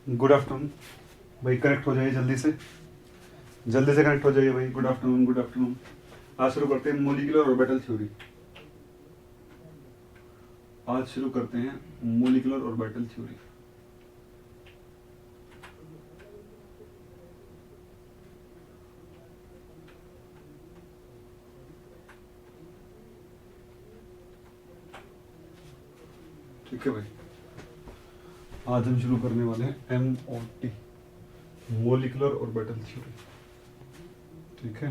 Good afternoon भाई, connect हो जाइए जल्दी से कनेक्ट हो जाइए भाई। Good afternoon, good afternoon. आज शुरू करते हैं मोलिकुलर ऑर्बिटल थ्योरी। आज शुरू करते हैं मोलिकुलर ऑर्बिटल थ्योरी। ठीक है भाई, आज हम शुरू करने वाले हैं MOT, मोलिकुलर ऑर्बिटल थ्योरी। ठीक है,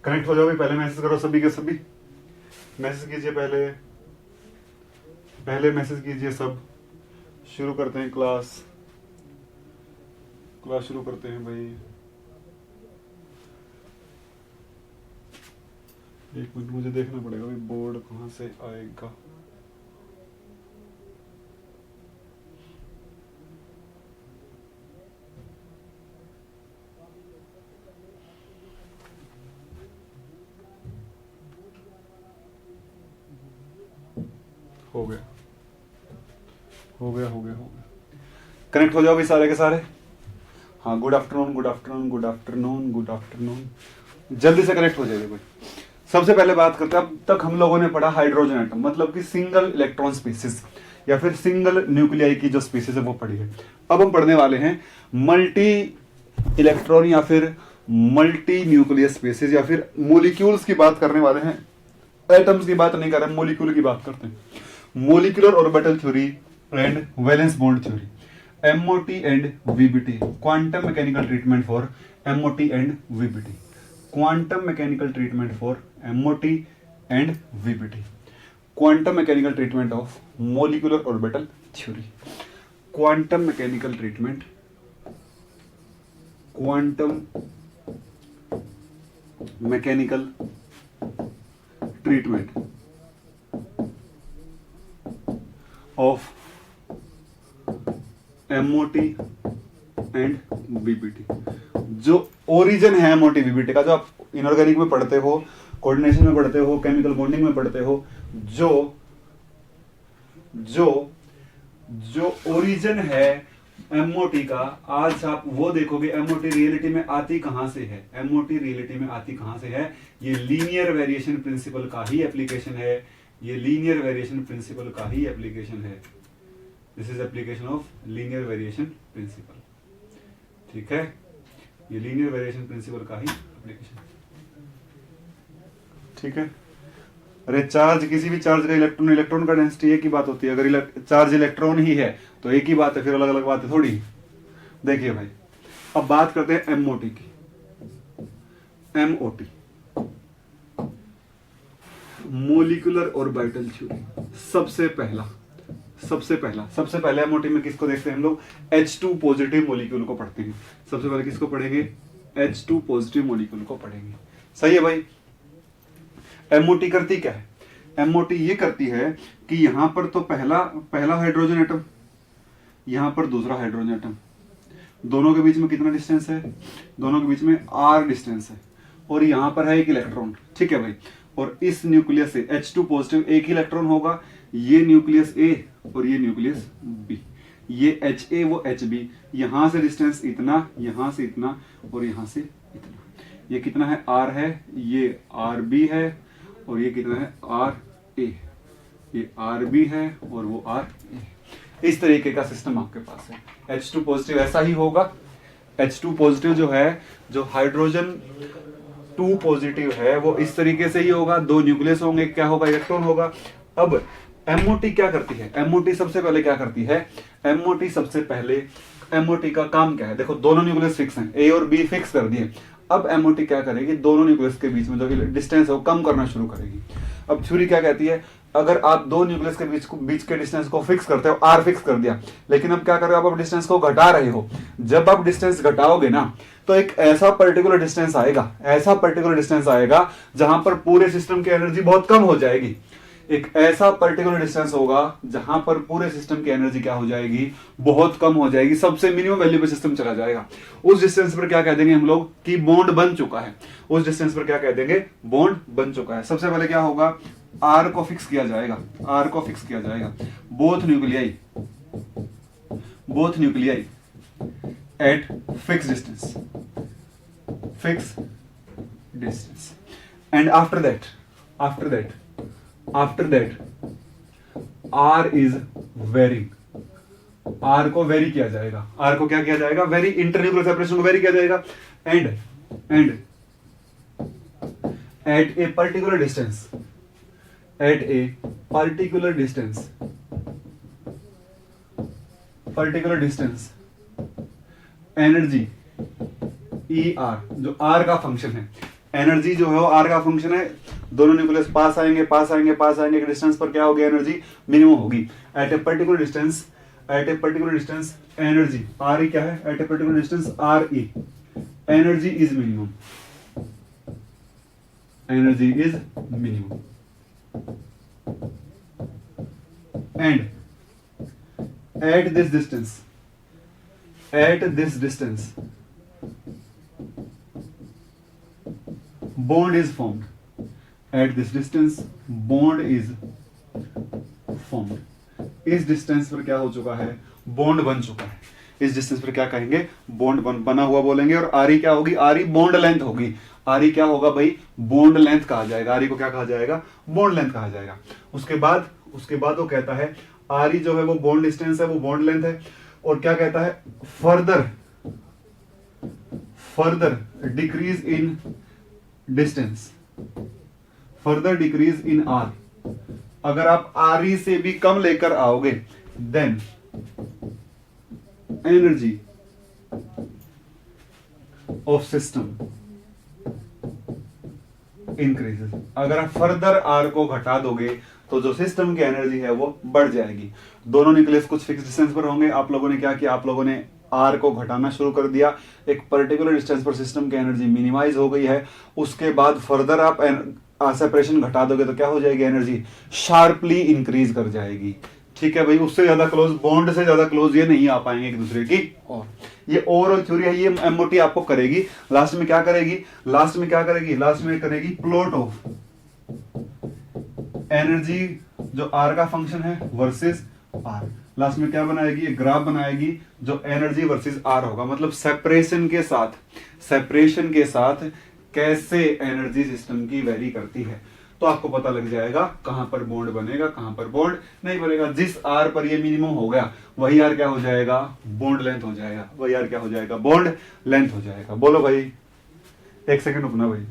कनेक्ट हो जाओ भाई। पहले मैसेज करो सभी के सभी, मैसेज कीजिए पहले मैसेज कीजिए सब। शुरू करते हैं क्लास शुरू करते हैं भाई। एक मिनट, मुझे देखना पड़ेगा भाई बोर्ड कहाँ से आएगा। हो गया। कनेक्ट हो जाओ भाई सारे के सारे। हाँ, good afternoon, good afternoon, good afternoon, good afternoon. जल्दी से कनेक्ट हो जाइए भाई। सबसे पहले बात करते हैं, अब तक हम लोगों ने पढ़ा हाइड्रोजन एटम, मतलब कि सिंगल इलेक्ट्रॉन स्पीसीज या फिर सिंगल न्यूक्लियाई की जो स्पीसीज है वो पढ़ी है। अब हम पढ़ने वाले हैं मल्टी इलेक्ट्रॉन या फिर मल्टी न्यूक्लियस स्पीसीज या फिर मोलिक्यूल्स की बात करने वाले हैं। एटम्स की बात नहीं कर रहे, मोलिक्यूल की बात करते हैं। Molecular orbital theory and valence bond theory, MOT and VBT, quantum mechanical treatment for MOT and VBT, quantum mechanical treatment for MOT and VBT, quantum mechanical treatment of molecular orbital theory, quantum mechanical treatment of MOT and VBT। जो origin है MOT VBT का, जो आप inorganic में पढ़ते हो, coordination में पढ़ते हो, केमिकल बॉन्डिंग में पढ़ते हो, जो ओरिजिन है MOT का, आज आप वो देखोगे MOT रियलिटी में आती कहां से है। MOT रियलिटी में आती कहां से है? ये लीनियर वेरिएशन प्रिंसिपल का ही एप्लीकेशन है। ये लीनियर वेरिएशन प्रिंसिपल का ही एप्लीकेशन है। This is application of linear variation principle. ठीक है, ये लीनियर वेरिएशन प्रिंसिपल का ही एप्लीकेशन। ठीक है, अरे चार्ज, किसी भी चार्ज का इलेक्ट्रॉन का डेंसिटी एक ही बात होती है। अगर चार्ज इलेक्ट्रॉन ही है तो एक ही बात है, फिर अलग अलग बात है थोड़ी। देखिए भाई, अब बात करते हैं MOT की। MOT, molecular orbital theory. सबसे पहले MOT में किसको देखते हैं हम लोग? H2 पॉजिटिव मोलिक्यूल को पढ़ते हैं। सबसे पहले किसको पढ़ेंगे? H2 पॉजिटिव मोलिक्यूल को पढ़ेंगे। सही है भाई। MOT करती क्या है? MOT ये करती है कि यहां पर तो पहला हाइड्रोजन एटम, यहां पर दूसरा हाइड्रोजन एटम, दोनों के बीच में कितना डिस्टेंस है? दोनों के बीच में R डिस्टेंस है, और यहां पर है एक इलेक्ट्रॉन। ठीक है भाई, और इस न्यूक्लियस से H2 पॉजिटिव एक ही इलेक्ट्रॉन होगा। ये न्यूक्लियस A और ये न्यूक्लियस B, ये HA वो HB, यहां से डिस्टेंस इतना, यहां से इतना, और यहां से इतना। ये कितना है? R है, ये RB है, और ये कितना है? RA। ये RB है और वो RA। इस तरीके का सिस्टम आपके पास है। H2 पॉजिटिव ऐसा ही होगा। H2 पॉजिटिव जो है, जो हाइड्रोजन 2 पॉजिटिव है, वो इस तरीके से ही होगा। दो न्यूक्लियस होंगे, क्या होगा? इलेक्ट्रॉन होगा। अब MOT क्या करती है? MOT सबसे पहले क्या करती है? MOT का काम क्या है? देखो, दोनों न्यूक्लियस फिक्स हैं, A और B फिक्स कर दिए। अब MOT क्या करेगी? दोनों न्यूक्लियस के बीच में जो डिस्टेंस है वो कम करना शुरू करेगी। अब थ्योरी क्या कहती है? अगर आप दो न्यूक्लियस के बीच के डिस्टेंस को फिक्स करते हो, R फिक्स कर दिया, लेकिन अब क्या कर रहे हो? आप डिस्टेंस को घटा रहे हो। जब आप डिस्टेंस घटाओगे ना, तो एक ऐसा पर्टिकुलर डिस्टेंस आएगा जहां पर पूरे सिस्टम की एनर्जी बहुत कम हो जाएगी। एक ऐसा पर्टिकुलर डिस्टेंस होगा जहां पर पूरे सिस्टम की एनर्जी क्या हो जाएगी, बहुत कम हो जाएगी, सबसे मिनिमम वैल्यू पे सिस्टम चला जाएगा। उस डिस्टेंस पर क्या कह देंगे हम लोग कि बॉन्ड बन चुका है। उस डिस्टेंस पर क्या कह देंगे, बॉन्ड बन चुका है। सबसे पहले क्या होगा, आर को फिक्स किया जाएगा, आर को फिक्स किया जाएगा। Both nuclei at fix distance, fix distance. And after that R is varying, R को वेरी किया जाएगा। आर को क्या किया जाएगा, वेरी, इंटरन्यूक्लियर सेपरेशन को वेरी किया जाएगा। And at a particular distance energy E R, जो आर का फंक्शन है, एनर्जी जो है वो आर का फंक्शन है। दोनों न्यूक्लियस पास आएंगे, एक डिस्टेंस पर क्या होगी, एनर्जी मिनिमम होगी। At a particular distance energy R E क्या है, at a particular distance R E energy is minimum, and at this distance bond is formed. At this distance bond is formed. इस distance पर क्या हो चुका है, bond बन चुका है। इस डिस्टेंस पर क्या कहेंगे, बॉन्ड बना हुआ बोलेंगे। और आरी क्या होगी, आरी बॉन्ड लेंथ होगी। आरी क्या होगा भाई, बॉन्ड लेंथ कहा जाएगा। आरी को क्या कहा जाएगा, बॉन्ड लेंथ कहा जाएगा। उसके बाद वो कहता है आरी जो है वो बॉन्ड डिस्टेंस है, वो बॉन्ड लेंथ है। और क्या कहता है, further decrease in distance, further decrease in R. अगर आप आर ई से भी कम लेकर आओगे then energy of system increases. अगर आप फर्दर आर को घटा दोगे तो जो सिस्टम की एनर्जी है वो बढ़ जाएगी। दोनों न्यूक्लियस कुछ फिक्स डिस्टेंस पर होंगे। आप लोगों ने क्या किया, आप लोगों ने आर को घटाना शुरू कर दिया। एक पर्टिकुलर डिस्टेंस पर सिस्टम की एनर्जी मिनिमाइज हो गई है। उसके बाद फर्दर आप सेपरेशन घटा दोगे तो क्या हो जाएगी, एनर्जी शार्पली इंक्रीज कर जाएगी। ठीक है भाई, उससे ज्यादा क्लोज, बॉन्ड से ज्यादा क्लोज ये नहीं आ पाएंगे एक दूसरे की। और ये ओवरऑल थ्योरी है, ये एमओटी आपको करेगी। लास्ट में क्या करेगी, लास्ट में करेगी प्लॉट ऑफ एनर्जी जो आर का फंक्शन है वर्सेस आर। लास्ट में क्या बनाएगी, ग्राफ बनाएगी जो एनर्जी वर्सेस आर होगा। मतलब सेपरेशन के साथ कैसे एनर्जी सिस्टम की वेरी करती है। तो आपको पता लग जाएगा कहां पर बॉन्ड बनेगा, कहां पर बॉन्ड नहीं बनेगा। जिस आर पर ये मिनिमम हो गया वही आर क्या हो जाएगा, बॉन्ड लेंथ हो जाएगा। वही आर क्या हो जाएगा, बॉन्ड लेंथ हो जाएगा। बोलो भाई, एक सेकंड रुकना भाई।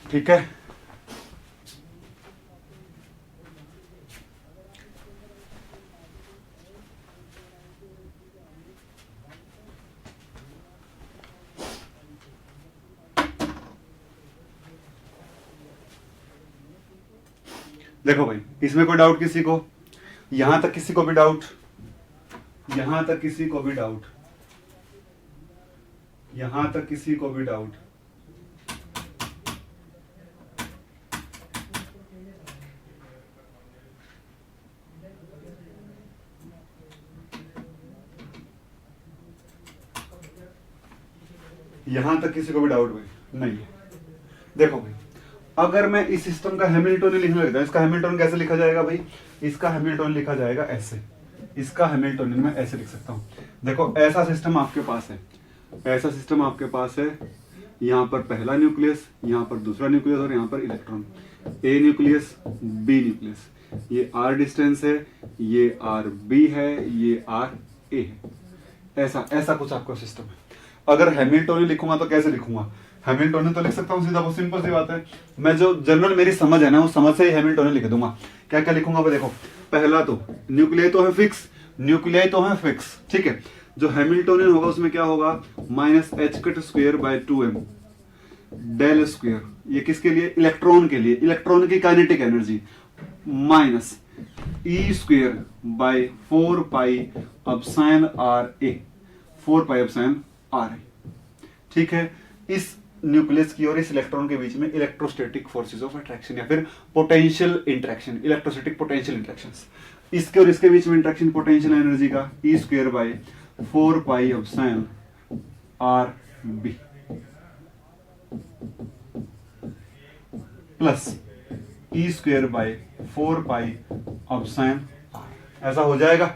ठीक है, देखो भाई, इसमें कोई डाउट किसी को, यहां तक किसी को भी डाउट, यहां तक किसी को भी डाउट, यहां तक किसी को भी डाउट। यहां तक किसी को भी डाउट भाई नहीं है। देखो भाई, अगर मैं इस सिस्टम का हैमिल्टोनियन लिखने लगता हूं, इसका हैमिल्टोनियन कैसे लिखा जाएगा भाई, इसका हैमिल्टोनियन लिखा जाएगा ऐसे। इसका हैमिल्टोनियन मैं ऐसे लिख सकता हूं। देखो ऐसा सिस्टम आपके पास है, ऐसा सिस्टम आपके पास है। यहां पर पहला न्यूक्लियस, यहां पर दूसरा न्यूक्लियस और यहां पर इलेक्ट्रॉन। ए न्यूक्लियस, बी न्यूक्लियस, ये आर डिस्टेंस है, ये आर बी है, ये आर ए है। ऐसा कुछ आपका सिस्टम है। अगर हैमिल्टोनियन लिखूंगा तो कैसे लिखूंगा, हैमिल्टोनियन तो लिख सकता हूं सीधा, बहुत सिंपल सी बात है। मैं जो जनरल मेरी समझ है ना, उस समझ से ही हैमिल्टोनियन लिख दूंगा। क्या क्या लिखूंगा भाई, देखो पहला तो न्यूक्लियाई तो है फिक्स, ठीक है। जो हैमिल्टोनियन होगा उसमें क्या होगा, -h²/2m del²। ये किसके लिए, इलेक्ट्रॉन के लिए, इलेक्ट्रॉन की kinetic energy minus E square by 4 pi epsilon R A, 4 pi epsilon R A. ठीक है, इस न्यूक्लियस की और इस इलेक्ट्रॉन के बीच में इलेक्ट्रोस्टैटिक फोर्सेस ऑफ अट्रैक्शन या फिर potential interaction, electrostatic potential interactions, इसके और इसके बीच में इंटरेक्शन पोटेंशियल एनर्जी का E square by 4 pi epsilon R B plus E square by 4 pi epsilon R, ऐसा हो जाएगा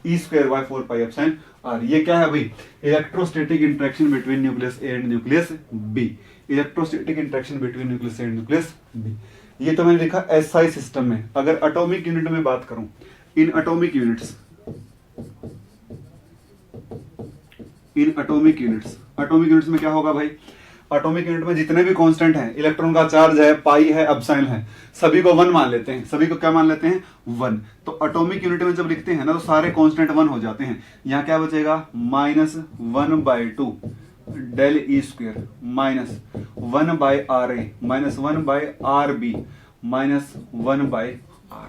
E square by 4 pi epsilon R. ये क्या है भाई? Electrostatic interaction between nucleus A and nucleus B, electrostatic interaction between nucleus A and nucleus B. ये तो मैंने लिखा एसआई सिस्टम में। अगर एटॉमिक यूनिट में बात करूं, in atomic units, atomic units में क्या होगा भाई? एटॉमिक यूनिट में जितने भी कांस्टेंट हैं, इलेक्ट्रॉन का चार्ज है, पाई है, अपसाइन है, सभी को 1 मान लेते हैं। सभी को क्या मान लेते हैं? 1। तो एटॉमिक यूनिट में जब लिखते हैं ना तो सारे कांस्टेंट 1 हो जाते हैं। यहां क्या बचेगा? -1/2 del E square minus 1/RA minus 1/RB minus 1/R।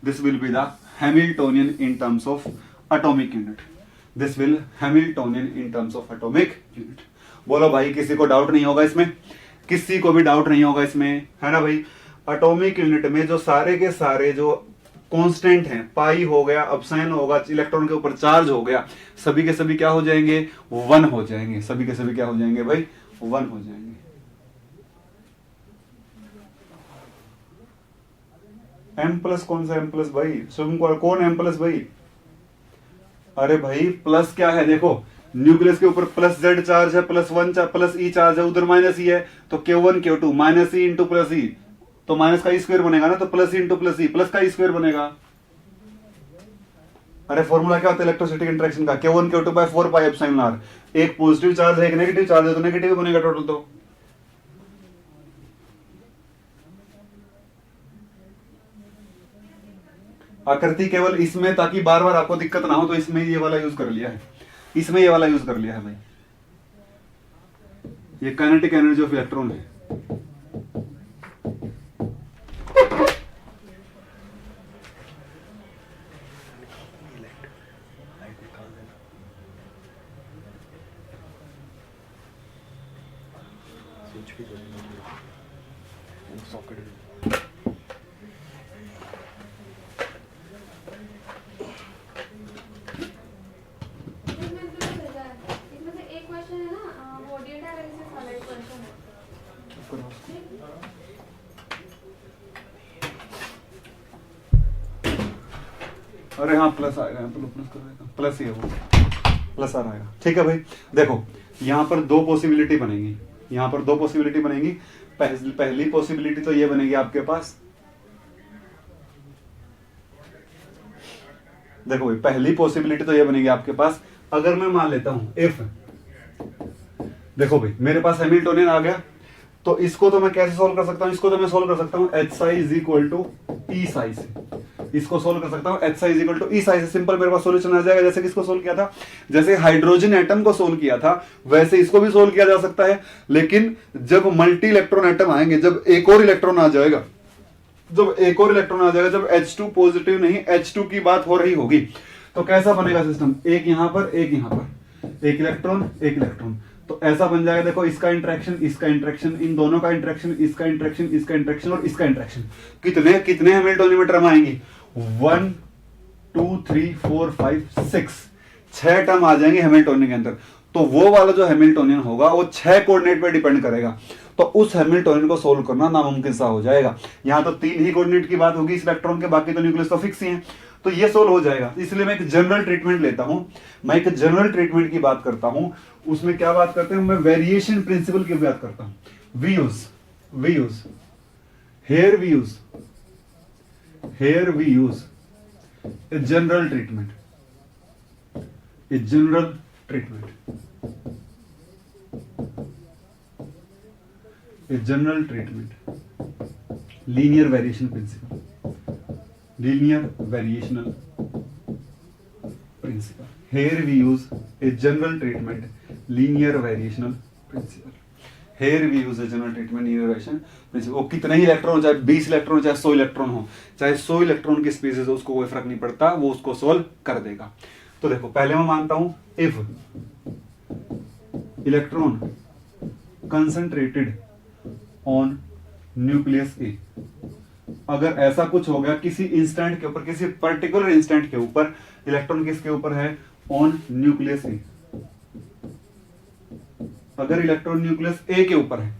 This will be the Hamiltonian in terms of atomic unit. This will Hamiltonian in terms of atomic unit. बोलो भाई, किसी को डाउट नहीं होगा इसमें? किसी को भी डाउट नहीं होगा इसमें, है ना भाई? एटॉमिक यूनिट में जो सारे के सारे जो कांस्टेंट हैं, पाई हो गया, अपसाइन होगा, इलेक्ट्रॉन के ऊपर चार्ज हो गया, सभी के सभी क्या हो जाएंगे? 1 हो जाएंगे। सभी के सभी क्या हो जाएंगे भाई? 1 हो जाएंगे। एम प्लस कौन सा एम प्लस भाई? शुभम कौन एम प्लस भाई? अरे भाई प्लस क्या है? देखो, न्यूक्लियस के ऊपर प्लस जेड चार्ज है, +1 प्लस ई चार्ज है, उधर माइनस ई है, तो Q1 Q2 minus E into plus E, तो माइनस का ई स्क्वायर बनेगा ना, तो plus into plus E, plus का ई स्क्वायर बनेगा। अरे फॉर्मूला क्या होता है इलेक्ट्रोस्टैटिक इंटरेक्शन का? Q1 Q2 by 4 pi epsilon R. एक पॉजिटिव चार्ज है, एक नेगेटिव चार्ज है, तो नेगेटिव बनेगा टोटल। तो आकृति केवल इसमें, ताकि बार बार आपको दिक्कत ना हो, तो इसमें ये वाला यूज कर लिया है, इसमें ये वाला यूज कर लिया है भाई। ये काइनेटिक एनर्जी ऑफ इलेक्ट्रॉन है। अरे हाँ प्लस आएगा, प्लस ही है वो, प्लस आ रहेगा। ठीक है भाई, देखो यहाँ पर 2 पॉसिबिलिटी बनेगी, यहाँ पर 2 पॉसिबिलिटी बनेगी। पहली पॉसिबिलिटी तो ये बनेगी आपके पास, देखो भाई पहली पॉसिबिलिटी तो ये बनेगी आपके पास। अगर मैं मान लेता हूं इफ, देखो भाई मेरे पास हैमिल्टोनियन आ गया, तो इसको तो मैं कैसे सोल्व कर सकता हूं? इसको तो मैं सोल्व कर सकता हूं H psi is equal to E psi से। इसको सोल्व कर सकता हूं H psi is equal to E psi से। सिंपल मेरे पास सॉल्यूशन आ जाएगा। जैसे किसको सोल्व किया था? जैसे हाइड्रोजन एटम को सोल्व किया था, वैसे इसको भी सोल्व किया जा सकता है। लेकिन जब मल्टी इलेक्ट्रॉन एटम आएंगे, जब एक और इलेक्ट्रॉन आ जाएगा, जब H2 पॉजिटिव नहीं H2 की बात हो रही होगी, तो कैसा बनेगा सिस्टम? एक यहां पर, एक यहां पर, एक इलेक्ट्रॉन, एक इलेक्ट्रॉन, तो ऐसा बन जाएगा। देखो इसका इंटरेक्शन, इसका इंटरेक्शन, इन दोनों का इंटरेक्शन, इसका इंटरेक्शन, इसका इंटरेक्शन और इसका इंटरेक्शन। कितने कितने हैमिल्टोनियन टर्म आएंगी? 1 2 3 4 5 6, 6 टर्म आ जाएंगे हैमिल्टोनियन के अंदर। तो वो वाला जो हैमिल्टोनियन होगा वो 6 कोऑर्डिनेट पे डिपेंड करेगा, तो उस हैमिल्टोनियन को सोल्व करना नामुमकिन सा हो जाएगा। यहां तो 3 ही कोऑर्डिनेट की बात होगी इस इलेक्ट्रॉन के, बाकी तो न्यूक्लियस तो फिक्स ही है, तो ये सोल्व हो जाएगा। इसलिए मैं एक जनरल ट्रीटमेंट लेता हूं, मैं एक जनरल ट्रीटमेंट की बात करता हूं। उसमें क्या बात करते हैं? मैं वेरिएशन प्रिंसिपल की बात करता हूं। We use here we use a general treatment, linear variation principle. Here we use a general treatment, linear variational principle. Here we use general treatment numeration principle. वो कितने ही इलेक्ट्रॉन हो, चाहे 20 इलेक्ट्रॉन हो, चाहे 100 इलेक्ट्रॉन हो, चाहे 100 इलेक्ट्रॉन की species हो, उसको कोई फर्क नहीं पड़ता, वो उसको सोल्व कर देगा। तो देखो पहले मैं मानता हूं if electron concentrated on nucleus A, अगर ऐसा कुछ हो गया किसी इंस्टेंट के ऊपर, किसी पर्टिकुलर इंस्टेंट के ऊपर, इलेक्ट्रॉन किसके ऊपर है, ऑन न्यूक्लियस ए, अगर इलेक्ट्रॉन न्यूक्लियस ए के ऊपर है,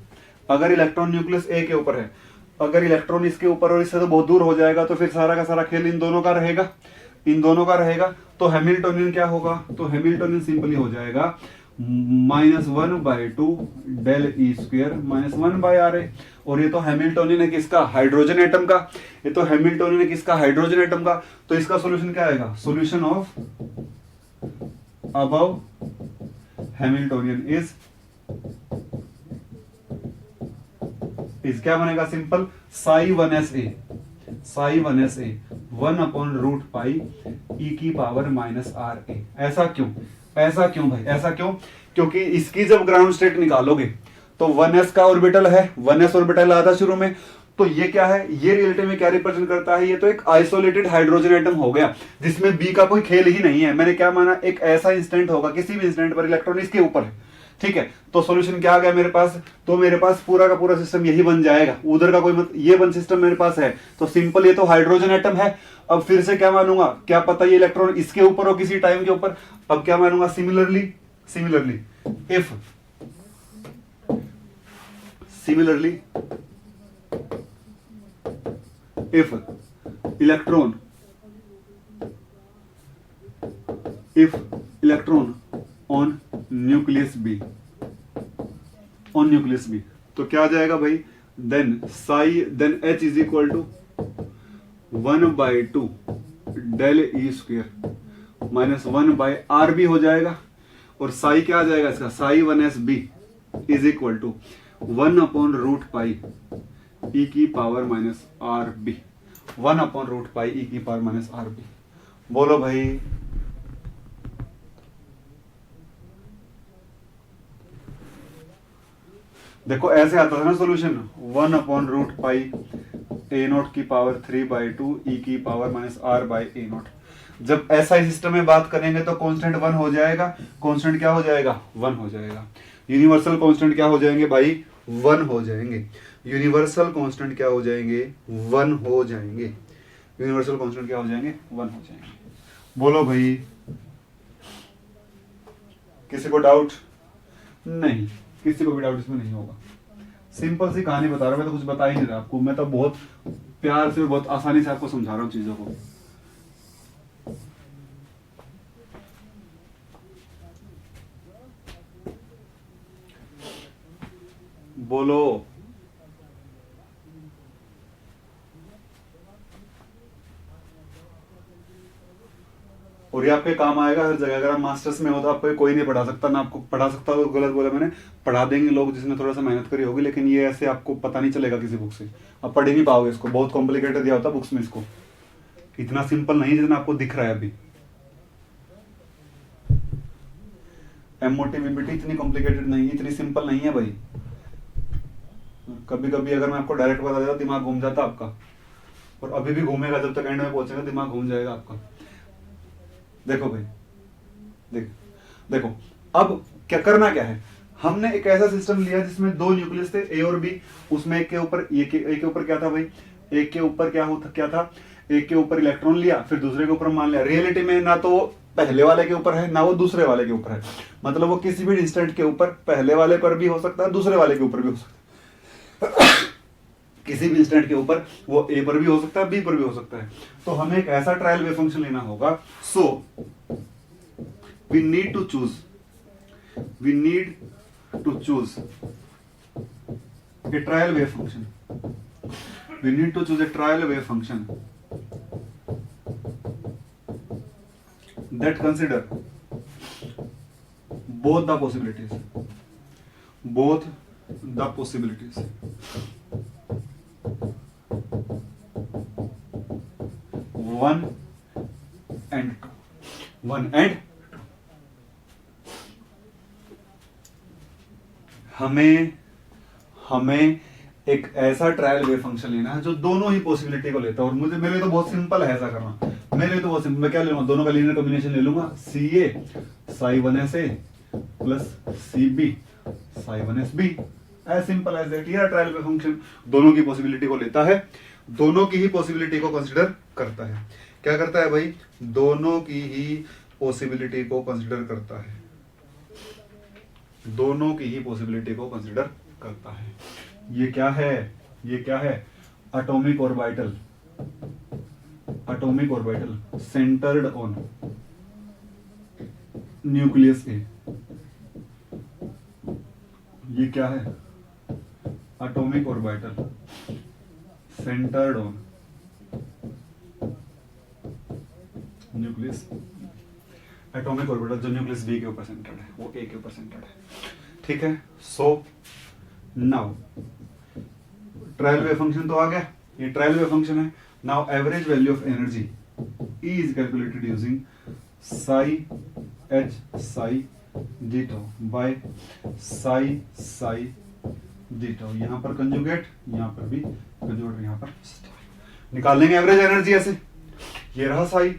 अगर इलेक्ट्रॉन न्यूक्लियस ए के ऊपर है, अगर इलेक्ट्रॉन इसके ऊपर और इससे तो बहुत दूर हो जाएगा, तो फिर सारा का सारा खेल इन दोनों का रहेगा, इन दोनों का रहेगा। तो हैमिल्टोनियन क्या होगा, तो हैमिल्टोनियन सिंपली हो जाएगा -1/2 डेल ई स्क्वायर -1/RA। और ये तो हैमिल्टोनियन है किसका, हाइड्रोजन एटम का, ये तो हैमिल्टोनियन है किसका, हाइड्रोजन एटम का। तो इसका सॉल्यूशन क्या आएगा, solution of above Hamiltonian is क्या बनेगा, सिंपल psi1sa, psi1sa 1/√π e की पावर -RA। ऐसा क्यों, ऐसा क्यों भाई, ऐसा क्यों, क्योंकि इसकी जब ग्राउंड स्टेट निकालोगे तो 1s का ऑर्बिटल है, 1s ऑर्बिटल आता शुरू में, तो ये क्या है, ये रिलेटिव में क्या रिप्रेजेंट करता है, ये तो एक आइसोलेटेड हाइड्रोजन एटम हो गया जिसमें बी का कोई खेल ही नहीं है। मैंने क्या माना, एक ऐसा इंस्टेंट होगा किसी भी इंस्टेंट पर इलेक्ट्रॉन इसके ऊपर है, ठीक है। तो सॉल्यूशन क्या आ गया मेरे पास, तो मेरे पास पूरा का पूरा सिस्टम यही बन जाएगा, उधर का कोई ये वन सिस्टम मेरे पास है। तो सिंपल, ये तो हाइड्रोजन एटम है। अब फिर से क्या मानूंगा, क्या पता ये इलेक्ट्रॉन इसके ऊपर हो किसी टाइम के ऊपर। अब क्या मानूंगा, similarly if electron on nucleus B, तो क्या आ जाएगा भाई, then H is equal to 1/2 del E square -1/RB हो जाएगा। और साई क्या आ जाएगा इसका, psi1sb is equal to 1/√π e की पावर -RB, 1/√π e की पावर -RB। बोलो भाई, देखो ऐसे आता था ना सॉल्यूशन, 1/√π a0 की पावर 3/2 e की पावर -R/a0। जब SI सिस्टम में बात करेंगे तो कांस्टेंट 1 हो जाएगा, कांस्टेंट क्या हो जाएगा, 1 हो जाएगा। यूनिवर्सल कांस्टेंट क्या हो जाएंगे भाई, 1 हो जाएंगे। यूनिवर्सल कांस्टेंट क्या हो जाएंगे, 1 हो जाएंगे। यूनिवर्सल कांस्टेंट क्या हो जाएंगे, 1 हो जाएंगे। बोलो भाई, किसी को डाउट नहीं, किसी को भी डाउट इसमें नहीं होगा। सिंपल सी कहानी बता रहा हूं, मैं तो कुछ बता ही नहीं रहा आपको, मैं तो बहुत प्यार से, बहुत आसानी से आपको समझा रहा हूं चीजों को। बोलो, और ये आपके काम आएगा हर जगह। अगर आप मास्टर्स में हो तो आपको कोई नहीं पढ़ा सकता, ना आपको पढ़ा सकता, तो गलत बोला मैंने, पढ़ा देंगे लोग जिसने थोड़ा सा मेहनत करी होगी, लेकिन ये ऐसे आपको पता नहीं चलेगा किसी बुक से, आप पढ़ ही नहीं पाओगे इसको, बहुत कॉम्प्लिकेटेड दिया होता बुक्स में, इसको इतना सिंपल नहीं जितना आपको दिख रहा है अभी। एमओटी बीबीटी इतनी कॉम्प्लिकेटेड नहीं, इतनी सिंपल नहीं है भाई। कभी कभी अगर मैं आपको डायरेक्ट बता देता दिमाग घूम जाता आपका, और अभी भी घूमेगा, जब तक एंड में पहुंचेगा दिमाग घूम जाएगा आपका। देखो भाई, देखो अब क्या करना क्या है, हमने एक ऐसा सिस्टम लिया जिसमें 2 न्यूक्लियस थे, ए और बी। उसमें एक के ऊपर एक के ऊपर क्या था भाई, एक के ऊपर क्या था, एक के ऊपर इलेक्ट्रॉन लिया, फिर दूसरे के ऊपर मान लिया। रियलिटी में ना तो पहले वाले के ऊपर है, ना वो दूसरे वाले के ऊपर है, मतलब वो किसी भी इंस्टेंट के ऊपर पहले वाले पर भी हो सकता है, दूसरे वाले के ऊपर भी हो सकता है। किसी भी इंस्टेंट के ऊपर वो ए पर भी हो सकता है, बी पर भी हो सकता है। तो हमें एक ऐसा ट्रायल वेव फंक्शन लेना होगा। So we need to choose a trial wave function, we need to choose a trial wave function that consider both the possibilities, 1 and 2। हमें हमें एक ऐसा ट्रायल वेव फंक्शन लेना है जो दोनों ही पॉसिबिलिटी को लेता है। और मुझे मेरे लिए तो बहुत सिंपल है ऐसा करना। मेरे लिए तो बहुत सिंपल, मैं क्या ले लूंगा, दोनों का लीनियर कॉम्बिनेशन ले लूंगा, C A psi 1sa plus C B psi 1sb, as simple as that. ये ट्रायल वेव फंक्शन दोनों की पॉसिबिलिटी को लेता है, दोनों की ही पॉसिबिलिटी को कंसिडर करता है। क्या करता है भाई, दोनों की ही पॉसिबिलिटी को कंसिडर करता है, दोनों की ही पॉसिबिलिटी को कंसिडर करता है। ये क्या है, ये क्या है, atomic orbital, atomic orbital centred on nucleus A. ये क्या है, atomic orbital centred on nucleus, atomic orbital जो न्यूक्लियस बी के ऊपर सेंटर्ड है, वो ए के ऊपर सेंटर्ड है। ठीक है, so now trial wave function तो आ गया, ये ट्रायल वेव फंक्शन है। Now average value of energy E is calculated using psi h psi d tau by psi psi d tau। यहां पर कंजुगेट, यहां पर भी कंजुगेट, यहां पर स्टार। निकाल लेंगे एवरेज एनर्जी ऐसे, ये रहा साई।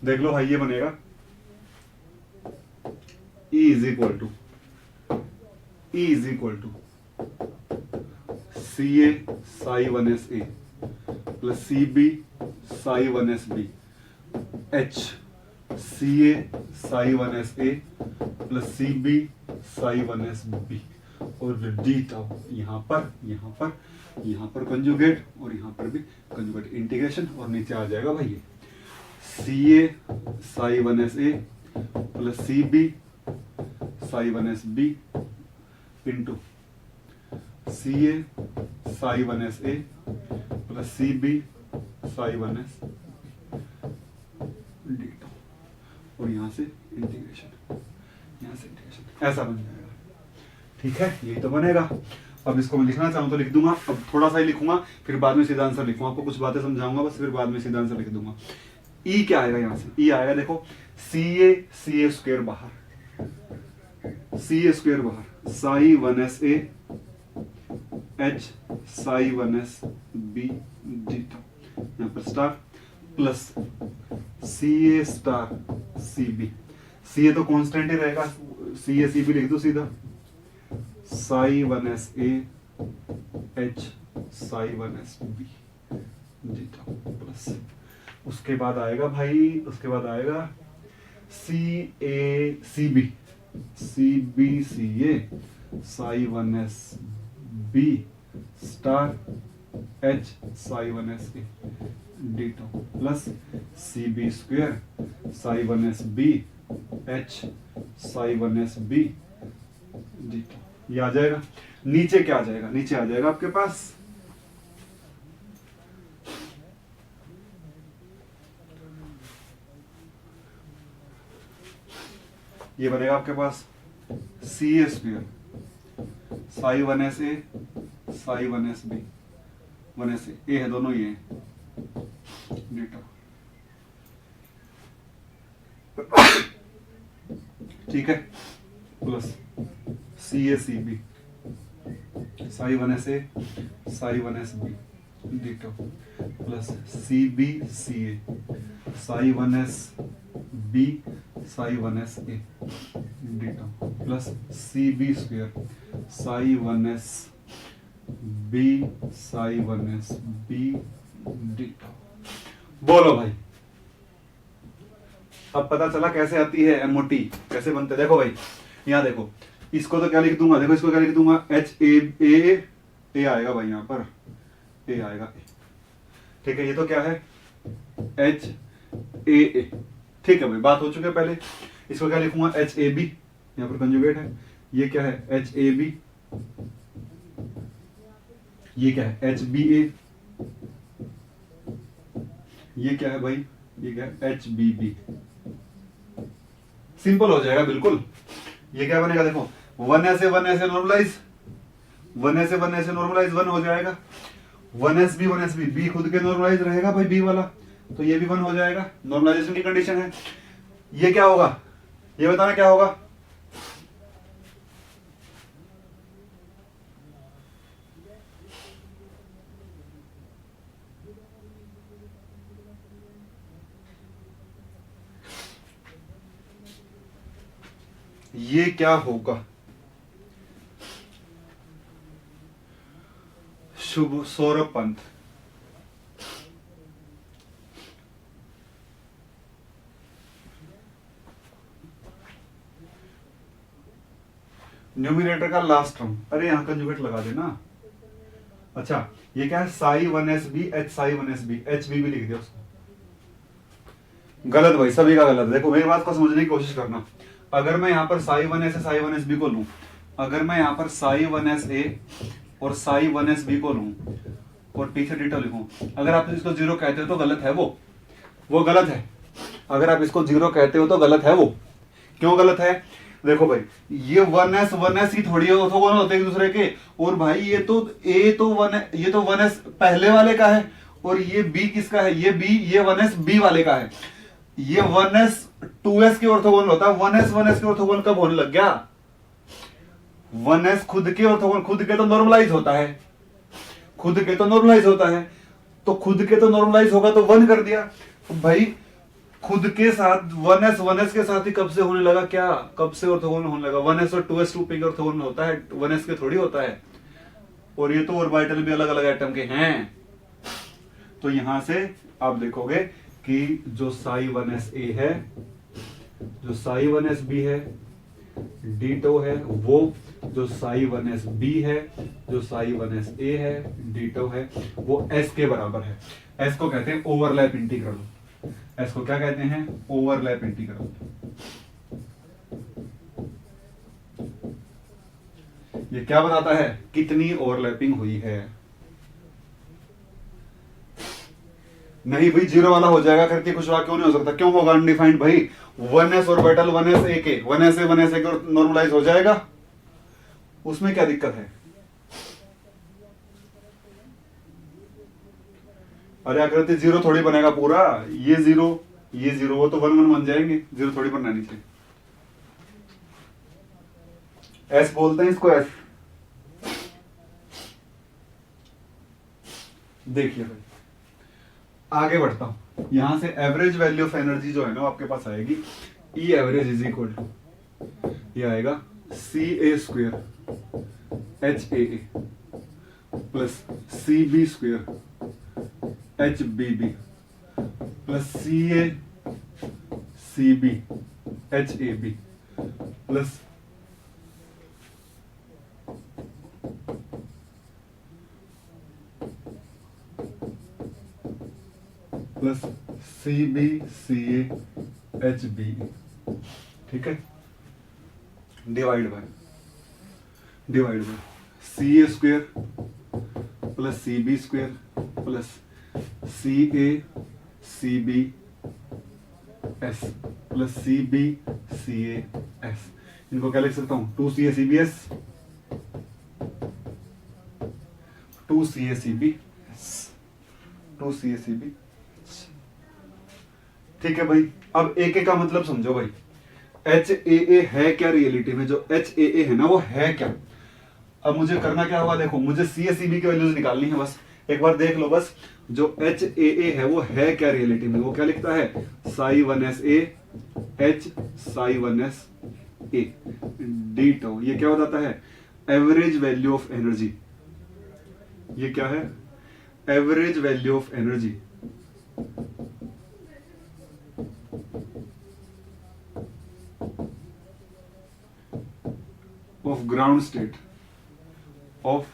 देख लो भाई, ये बनेगा E is equal to CA psi 1sa plus CB psi 1sb H CA psi 1sa plus CB psi 1sb और d tau यहाँ पर कंजुगेट और यहाँ पर भी कंजुगेट, इंटीग्रेशन, और नीचे आ जाएगा भाई ये CA psi 1sa plus CB psi 1sb into CA psi 1sa plus CB psi 1s d tau और यहाँ से इंटीग्रेशन, ऐसा बन जाएगा। ठीक है, यही तो बनेगा। अब इसको मैं लिखना चाहूँ तो लिख दूंगा, अब थोड़ा सा ही लिखूंगा, फिर बाद में सीधा आंसर लिखूंगा, आपको कुछ बातें समझाऊंगा बस, फिर बाद में सीधा आंसर लिख दूंगा। ई क्या आएगा, यहाँ से ई आएगा, देखो CA स्क्वायर बाहर, CA स्क्वायर बाहर, Sai 1sa H Sai 1sb d tau, यहाँ पर star plus CA star CB, CA तो कांस्टेंट ही रहेगा, CA CB लिख दो सीधा, Sai 1sa H Sai 1sb d tau plus, उसके बाद आएगा भाई, उसके बाद आएगा CA CB CA Sai 1sb star H Sai 1sa d tau plus CB square Sai 1sb H Sai 1sb d tau। ये आ जाएगा। नीचे क्या आ जाएगा, नीचे आ जाएगा आपके पास ये बनेगा आपके पास CA square Sai 1sa Sai 1sb 1sa, ए है दोनों, ये डेटा। ठीक है, plus CA CB Sai 1sa Sai 1sb data plus CB CA Sai 1sb Sai 1sa data plus CB square Sai 1sb Sai 1sb data. बोलो भाई, अब पता चला कैसे आती है एमओटी, कैसे बनते। देखो भाई, यहाँ देखो, इसको तो क्या लिख दूंगा, देखो इसको क्या लिख दूंगा, ए आएगा भाई, यहाँ पर ए आएगा, ठीक है। ये तो क्या है, HAA, ठीक है भाई, बात हो चुकी है पहले। इसको क्या लिखूंगा, HAB, यहाँ पर कंजुगेट है। ये क्या है, HAB, ये क्या है, HBA, ये क्या है भाई, ये क्या है, HBB। सिंपल हो जाएगा बिल्कुल। ये क्या बनेगा, देखो 1sa 1sa normalise, 1sa 1sa normalise 1 हो जाएगा, 1sb 1sb, b खुद के नॉर्मलाइज रहेगा भाई, b वाला, तो ये भी 1 हो जाएगा, नॉर्मलाइजेशन की कंडीशन है। ये क्या होगा, ये बताना क्या होगा, ये क्या होगा? शुभ सौरभ पंत, न्यूमिनेटर का लास्ट टर्म, अरे यहां कंजुगेट लगा देना। अच्छा ये क्या है? Psi 1sb H psi 1sb, H B भी लिख दिया उसको। गलत भाई, सभी का गलत। देखो मेरी बात को समझने की कोशिश करना। अगर मैं यहाँ पर साई 1s साई 1sb को लूं, अगर मैं यहाँ पर साई 1sa और साई 1sb को लूं और पीछे डिटो लिखूं, अगर आप इसको जीरो कहते हो तो गलत है वो गलत है। अगर आप इसको जीरो कहते हो तो गलत है वो। क्यों गलत है? देखो भाई, ये 1s ही थोड़ी ऑर्थोगोनल होते हैं एक दूसरे के। और भाई ये तो a तो 1 है, ये तो 1s पहले वाले का है, और ये b किसका है? ये b, ये 1s b वाले का है। ये 1s 2s के ऑर्थोगोनल होता है। 1s के ऑर्थोगोनल कब होने लग गया? 1s खुद के ऑर्थोगोनल, खुद के तो नॉर्मलाइज होता है, खुद के तो नॉर्मलाइज होता है, तो खुद के तो नॉर्मलाइज होगा तो 1 कर दिया। तो भाई खुद के साथ 1s के साथ ही कब से होने लगा? क्या कब से ऑर्थोगोनल होने लगा? 1s और 2s 2p का ऑर्थोगोनल होता है, 1s के थोड़ी होता है। और ये तो ऑर्बिटल भी अलग अलग एटम के हैं। तो यहां से आप देखोगे कि जो साई 1sa है, जो साई 1sb है, डीटो है, वो जो साई 1sb है, जो साई 1sa है, डीटो है, वो s के बराबर है। s को कहते हैं ओवरलैप इंटीग्रल। एस को क्या कहते हैं? Overlap integral. ये क्या बताता है? कितनी ओवरलैपिंग हुई है। नहीं भाई जीरो वाला हो जाएगा करके कुछ वाक्य नहीं हो सकता। क्यों होगा अनडिफाइंड भाई? 1s ऑर्बिटल 1sa के 1sa के नॉर्मलाइज हो जाएगा, उसमें क्या दिक्कत है? अरे आकृति जीरो थोड़ी बनेगा पूरा। ये जीरो वो तो 1 1 बन जाएंगे, जीरो थोड़ी बनना नीचे। एस बोलते हैं इसको, एस। देखिए भाई आगे बढ़ता हूं। यहां से एवरेज वैल्यू ऑफ एनर्जी जो है ना आपके पास आएगी, ई एवरेज इज इक्वल टू, ये आएगा CA² HAA plus CB² HBB plus CB HAB plus CA HB। ठीक है, divide by CA² plus CB² plus CB S plus CS। इनको क्या लिख सकता हूं? 2CACBS 2CACB। ठीक है भाई, अब एक का मतलब समझो भाई। HAA है क्या रियलिटी में? जो HAA है ना वो है क्या? अब मुझे करना क्या होगा? देखो मुझे CACB की वैल्यूज निकालनी है बस। एक बार देख लो बस, जो HAA है वो है क्या रियलिटी में? वो क्या लिखता है? Sai 1sa H Sai 1sa ditto. ये क्या बताता है? Average value of energy. ये क्या है? Average value of energy of ground state of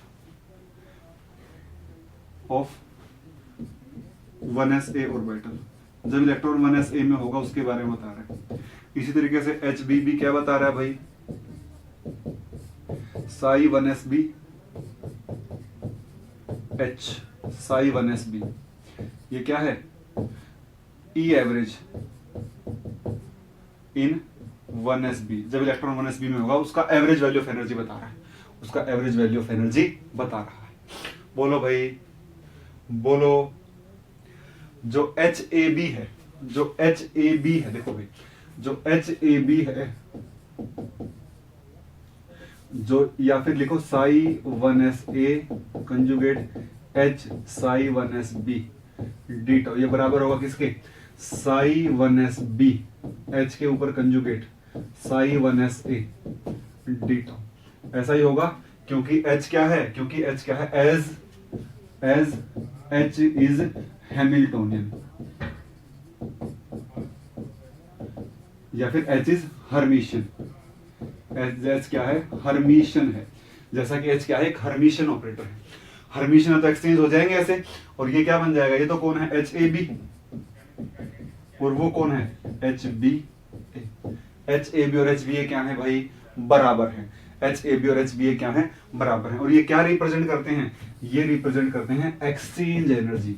1sa orbital. जब इलेक्ट्रॉन 1sa में होगा उसके बारे में बता रहा है। इसी तरीके से HBB क्या बता रहा है भाई? Sai 1sb H Sai 1sb। ये क्या है? E average in 1sb। जब इलेक्ट्रॉन 1sb में होगा उसका एवरेज वैल्यू ऑफ एनर्जी बता रहा है, उसका एवरेज वैल्यू ऑफ एनर्जी बता रहा है। बोलो भाई बोलो। जो HAB है, जो HAB है, देखो भाई जो HAB है, जो या फिर लिखो Sai 1sa conjugate H Sai 1sb ditto, ये बराबर होगा किसके? साई 1sb H के ऊपर conjugate Sai 1sa D tau, ऐसा ही होगा क्योंकि H क्या है, क्योंकि H क्या है, एज H इज हैमिल्टोनियन या फिर H इज हर्मिशियन। H क्या है, हर्मिशियन है, जैसा कि H क्या है, एक हर्मिशियन ऑपरेटर है। हर्मिशियन तो एक्सचेंज हो जाएंगे ऐसे, और ये क्या बन जाएगा, ये तो कौन है, HAB, और वो कौन है, HBA। HAB और HBA क्या है भाई, बराबर है। HAB और HBA क्या है, बराबर है। और ये क्या रिप्रेजेंट करते हैं, ये रिप्रेजेंट करते हैं exchange energy,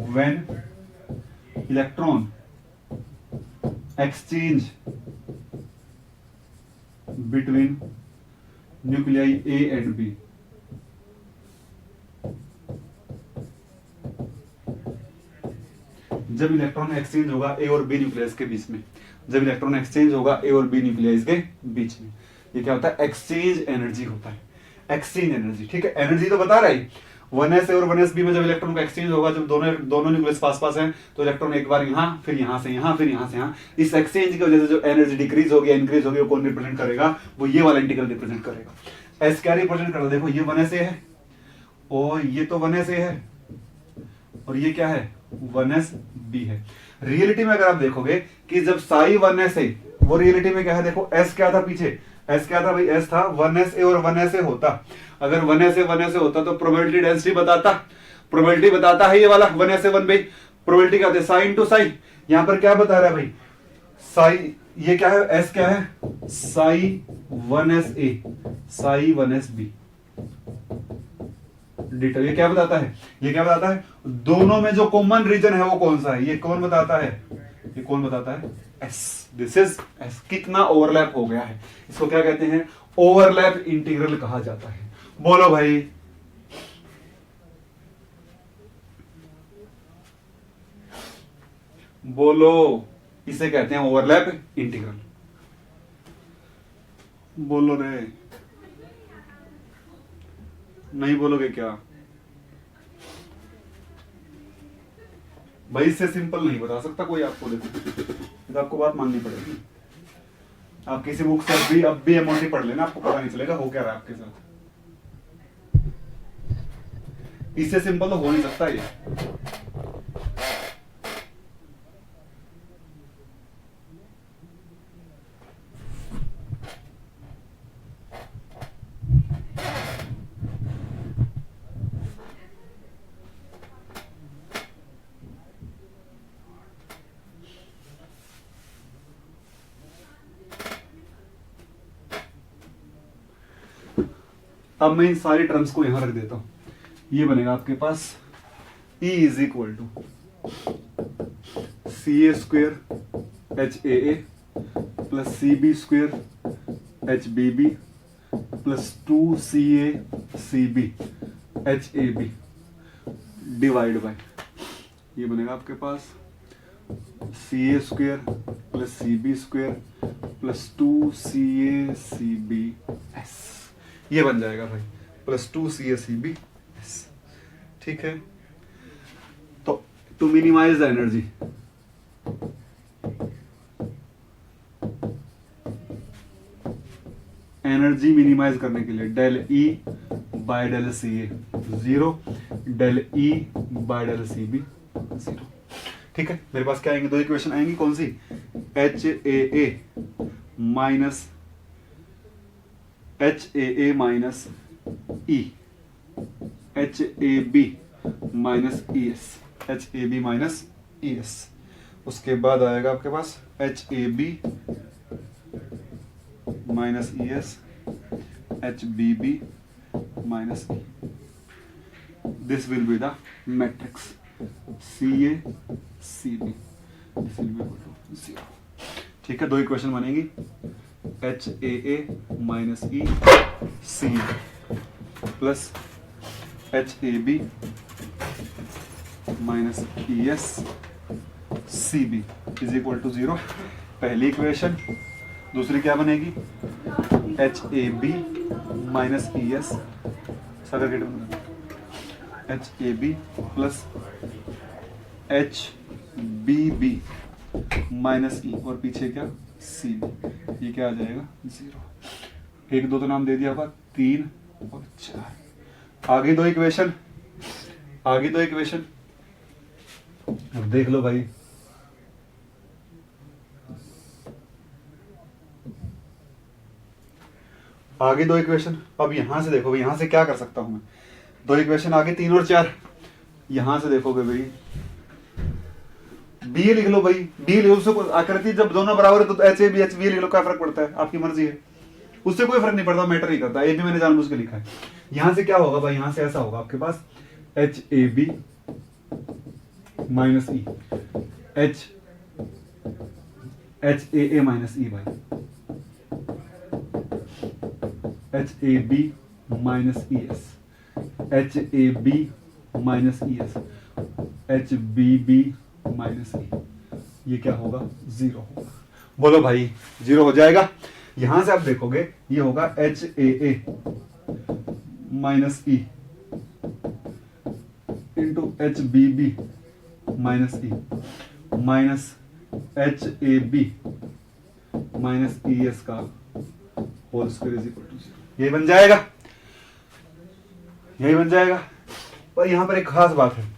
when electron exchange between nuclei A and B। जब इलेक्ट्रॉन एक्सचेंज होगा A और B न्यूक्लियस के बीच में, जब इलेक्ट्रॉन एक्सचेंज होगा A और B न्यूक्लियस के बीच में, ये क्या होता है, एक्सचेंज एनर्जी होता है, एक्सचेंज एनर्जी। ठीक है, एनर्जी तो बता रहा है 1s और 1sb में जब इलेक्ट्रॉन का एक्सचेंज होगा, जब दोनों न्यूक्लियस पास पास हैं, तो इलेक्ट्रॉन एक बार यहाँ, फिर यहाँ से यहाँ, फिर यहाँ से यहाँ, इस एक्सचेंज की वजह से जो एनर्जी डिक्रीज होगी इंक्रीज होगी, वो कौन रिप्रेजेंट करेगा, वो ये वाला इंटीग्रल रिप्रेजेंट करेगा। एस क्या रिप्रेजेंट कर रहा है, देखो ये 1sa है और ये तो 1sa है और ये क्या है, 1sb है। रियलिटी में अगर आप देखोगे कि जब साई 1sa, वो रियलिटी में क्या है, देखो एस क्या था पीछे, एस क्या था भाई, एस था 1sa और 1sa होता, अगर 1sa होता तो प्रोबेबिलिटी डेंसिटी बताता, प्रोबेबिलिटी बताता है ये वाला 1sa 1b, प्रोबेबिलिटी क्या होती है, साइन टू साई। यहां पर क्या बता रहा है भाई, साई, ये क्या है, एस क्या है, Sai 1sa Sai 1sb ditto. ये क्या बताता है, ये क्या बताता है, दोनों में जो कॉमन रीजन है वो कौन सा है, ये कौन बताता है, ये कौन बताता है, एस। This is S. कितना ओवरलैप हो गया है, इसको क्या कहते हैं, ओवरलैप इंटीग्रल कहा जाता है। बोलो भाई, बोलो, इसे कहते हैं ओवरलैप इंटीग्रल। बोलो रे, नहीं बोलोगे क्या भाई, इससे सिंपल नहीं बता सकता कोई आपको, देखो तो आपको बात माननी पड़ेगी। आप किसी बुक से अब भी एमओटी पढ़ लेना, आपको पता नहीं चलेगा हो क्या रहा है आपके साथ। इससे सिंपल तो हो नहीं सकता ये। अब मैं इन सारी टर्म्स को यहां रख देता हूं, ये बनेगा आपके पास E is equal to CA square HAA plus CB square HBB plus 2CA CB HAB divide by, ये बनेगा आपके पास CA square plus CB square plus 2CA CB S, ये बन जाएगा भाई, प्लस 2CA CB S। ठीक है, तो to minimise the energy, energy minimise करने के लिए del E by del CA 0, del E by del CB 0। ठीक है, मेरे पास क्या आएंगे, दो इक्वेशन आएंगी, कौन सी, HAA minus E, HAB minus ES, HAB minus ES। उसके बाद आएगा आपके पास HAB minus ES, HBB minus E। This will be the matrix CA CB, this will be equal to 0। ठीक है, दो इक्वेशन बनेगी, HAA minus E CA plus HAB minus ES CB is equal to 0, पहली equation. दूसरी क्या बनेगी, HAB minus ES, HAB plus HBB B B minus E और पीछे क्या सी बी, ये क्या आ जाएगा 0। 1 2 तो नाम दे दिया होगा, 3 और 4। आगे दो इक्वेशन, आगे दो इक्वेशन अब देख लो भाई। आगे दो इक्वेशन, अब यहां से देखो भाई, यहां से क्या कर सकता हूं मैं, दो इक्वेशन आगे 3 और 4, यहां से देखोगे भाई बी लिख लो भाई, बी लिखो, उससे आकृति जब दोनों बराबर है तो H A B H B लिख लो, क्या फर्क पड़ता है, आपकी मर्जी है, उससे कोई फर्क नहीं पड़ता, मैटर नहीं करता, ए भी मैंने जानबूझ के लिखा है। यहां से क्या होगा भाई, यहां से ऐसा होगा आपके पास H A B minus E, H A minus E भाई, H A B minus E S, H A B minus E S, H B B minus E, ये क्या होगा 0 होगा। बोलो भाई 0 हो जाएगा। यहां से आप देखोगे ये होगा H A minus E into H B B minus E minus H A B minus E S का whole square is equal to 0। यही बन जाएगा, यही बन जाएगा। पर यहां पर एक खास बात है,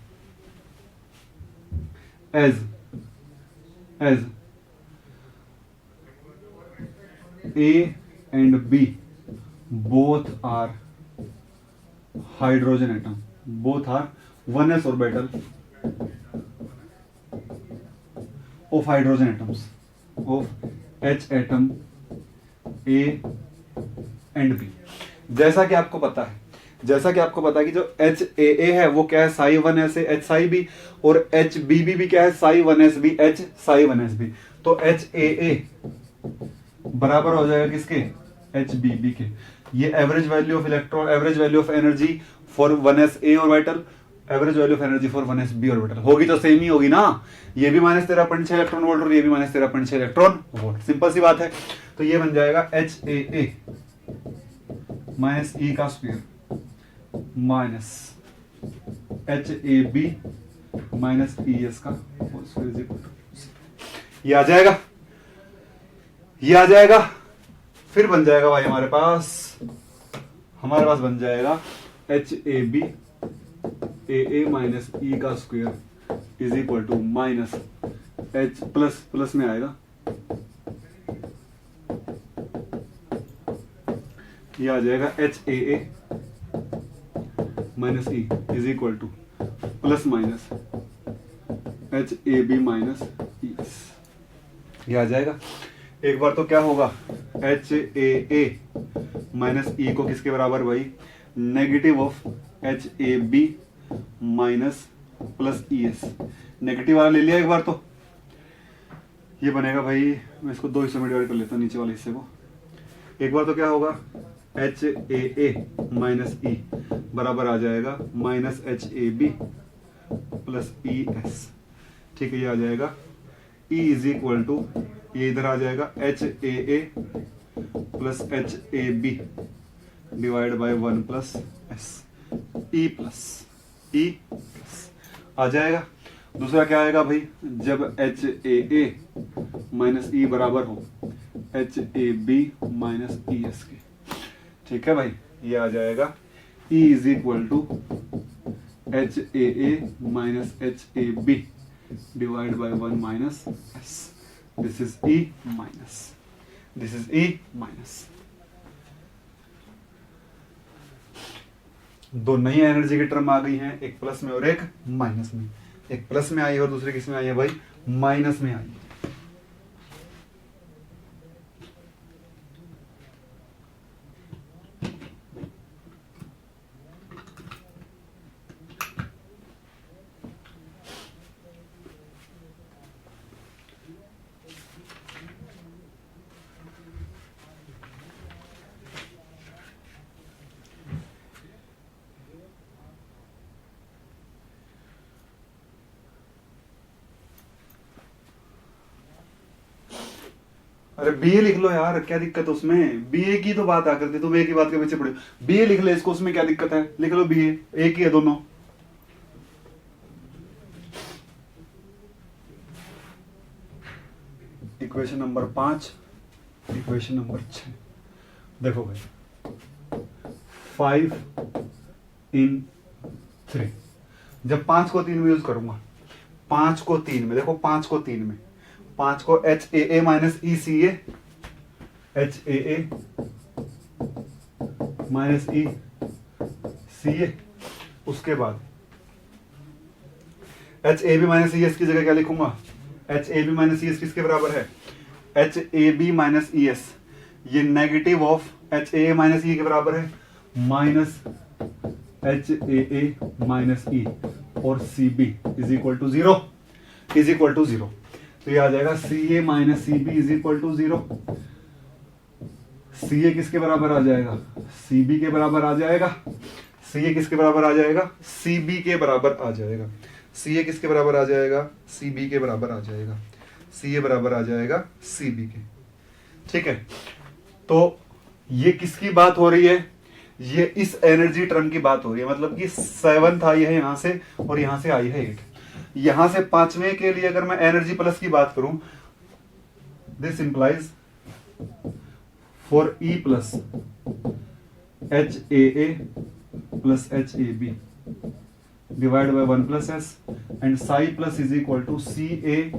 as A and B both are hydrogen atom, both are 1s orbital of hydrogen atoms of H atom A and B। जैसा कि आपको पता है, जैसा कि आपको पता है कि जो एच ए है वो क्या है साई 1s है एच साई बी, और एच बी बी भी क्या है psi 1s B H psi 1s B. तो एच ए बराबर हो जाएगा किसके, एच बी बी के। ये average value of electron, average value of energy for 1s A orbital, average value of energy for 1s B orbital होगी तो same ही होगी ना, ये भी -13.6 इलेक्ट्रॉन वोल्ट और ये भी -13.6 इलेक्ट्रॉन वोल्ट, सिंपल सी बात है। तो ये बन जाएगा एच ए माइनस ई का square minus H A B minus E S का whole square is equal to, ये आ जाएगा, ये आ जाएगा। फिर बन जाएगा भाई हमारे पास बन जाएगा H A B A minus E का square is equal to minus H plus में आएगा, ये आ जाएगा H A minus E is equal to plus minus H A B minus E S, ये आ जाएगा। एक बार तो क्या होगा एच ए माइनस ई को किसके बराबर भाई, negative of H A B minus plus E S, negative वाला ले लिया एक बार तो, ये बनेगा भाई, मैं इसको 2 हिस्सों में डिवाइड कर लेता हूँ नीचे वाले हिस्से को। एक बार तो क्या होगा एच ए माइनस ई बराबर आ जाएगा minus H A B plus E S, ठीक है, ये आ जाएगा E इज इक्वल टू, ये इधर आ जाएगा H A plus H A B divide by 1 plus S, E plus आ जाएगा। दूसरा क्या आएगा भाई, जब एच ए माइनस ई बराबर हो H A B minus E S के, ठीक है भाई, ये आ जाएगा E is equal to H A minus H A B divide by 1 minus S, this is E minus, this is E minus. दो नई एनर्जी की टर्म आ गई हैं, एक प्लस में और एक माइनस में, एक प्लस में आई है और दूसरी किस में आई है भाई, माइनस में आई है। अरे बीए लिख लो यार, क्या दिक्कत है उसमें, बीए की तो बात आकर थी, तुम एक ही बात के पीछे पड़े, बीए लिख ले इसको, उसमें क्या दिक्कत है, लिख लो बीए, एक ही है दोनों। Equation number 5, equation number 6। देखो भाई 5 in 3, जब 5 को 3 में यूज करूंगा, 5 को 3 में, देखो 5 को 3 में, 5 को H A A minus E C A, H A A minus E C A, उसके बाद H A B minus E S की जगह क्या लिखूंगा, H A B minus E S किसके बराबर है, H A B minus E S, ये negative of H A minus E के बराबर है, minus H A minus E, और C B is equal to zero, is equal to zero. तो ये आ जाएगा C A minus C B is equal to zero. C A किसके बराबर आ जाएगा, सी बी के बराबर आ जाएगा। सी ए किसके बराबर आ जाएगा, सी बी के बराबर आ जाएगा। सी ए किसके बराबर आ जाएगा, सी बी के बराबर आ जाएगा। सी ए बराबर आ जाएगा सी बी के। ठीक है, तो ये किसकी बात हो रही है, ये इस एनर्जी टर्म की बात हो रही है, मतलब कि 7th आई है यहां से और यहां से आई है 8। यहां से 5वें के लिए अगर मैं एनर्जी प्लस की बात करूं, this implies for E plus H A plus H A B divide by 1 plus S, and psi plus is equal to C A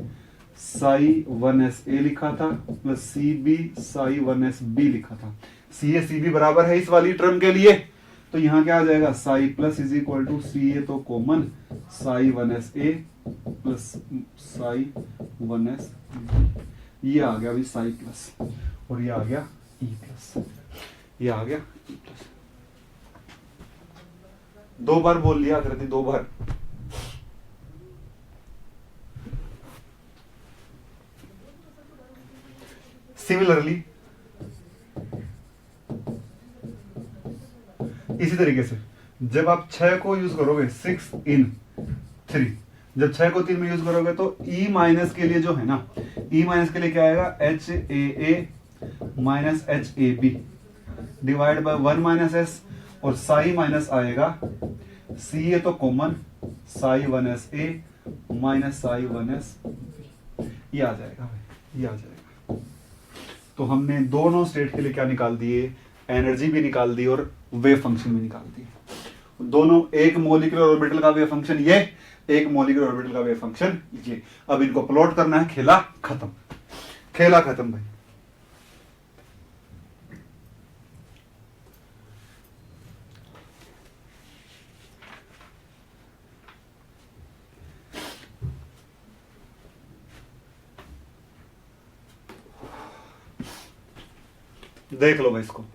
psi 1s A लिखा था plus C B psi 1s B लिखा था। सी ए C B बराबर है इस वाली term के लिए, तो यहां क्या आ जाएगा, psi plus is equal to C A तो common psi 1s A plus psi 1s B, ये आ गया अभी साई प्लस, और ये आ गया ई प्लस, ये आ गया ई प्लस। 2 बार बोल लिया आकृति, 2 बार। सिमिलरली इसी तरीके से जब आप 6 को यूज करोगे 6 in 3, जब 6 को 3 में यूज करोगे तो E माइनस के लिए जो है ना, E माइनस के लिए क्या आएगा, H A minus H A B divide by 1 minus S, और साई माइनस आएगा सी ए तो common psi 1s A minus psi 1s B, ये आ जाएगा भाई, ये आ जाएगा। तो हमने दोनों स्टेट के लिए क्या निकाल दिए, एनर्जी भी निकाल दी और वेव फंक्शन भी निकाल दिए। दोनों, एक मोलिकुलर ऑर्बिटल का वेव फंक्शन ये, एक मोलिकुलर ऑर्बिटल का वेव फंक्शन ये। अब इनको प्लॉट करना है, खेला खत्म, खेला खत्म भाई। देख लो भाई इसको,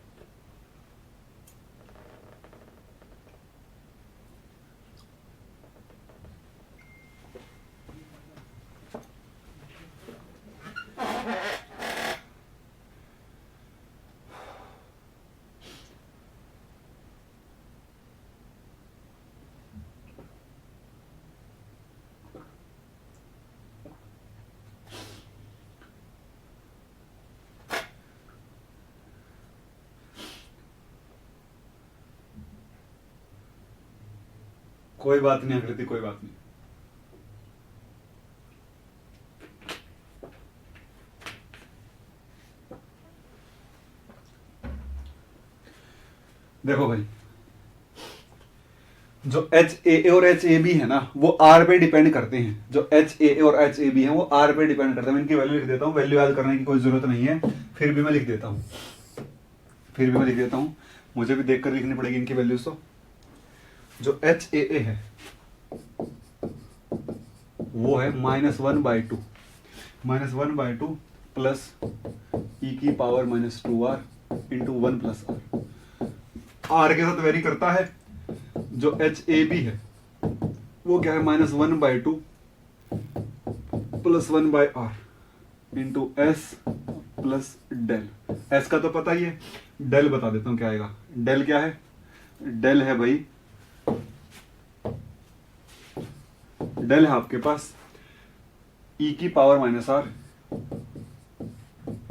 कोई बात नहीं आकृति, कोई बात नहीं। देखो भाई, जो एच ए और एच ए बी है ना, वो आर पे डिपेंड करते हैं। जो एच ए और एच ए बी है वो आर पे डिपेंड करते हैं। मैं इनकी वैल्यू लिख देता हूं, वैल्यू याद करने की कोई जरूरत नहीं है, फिर भी मैं लिख देता हूं, फिर भी मैं लिख देता हूं, मुझे भी देखकर लिखनी पड़ेगी इनकी वैल्यूज। तो जो एच ए है वो है -1/2, -1/2 प्लस ई की power -2r into 1 plus are के साथ वेरी करता है। जो एच ए बी है वो क्या है, -1/2 plus 1/r into S plus del. S का तो पता ही है, डेल बता देता हूं क्या आएगा। डेल क्या है, डेल है भाई, डेल है आपके पास e की power -r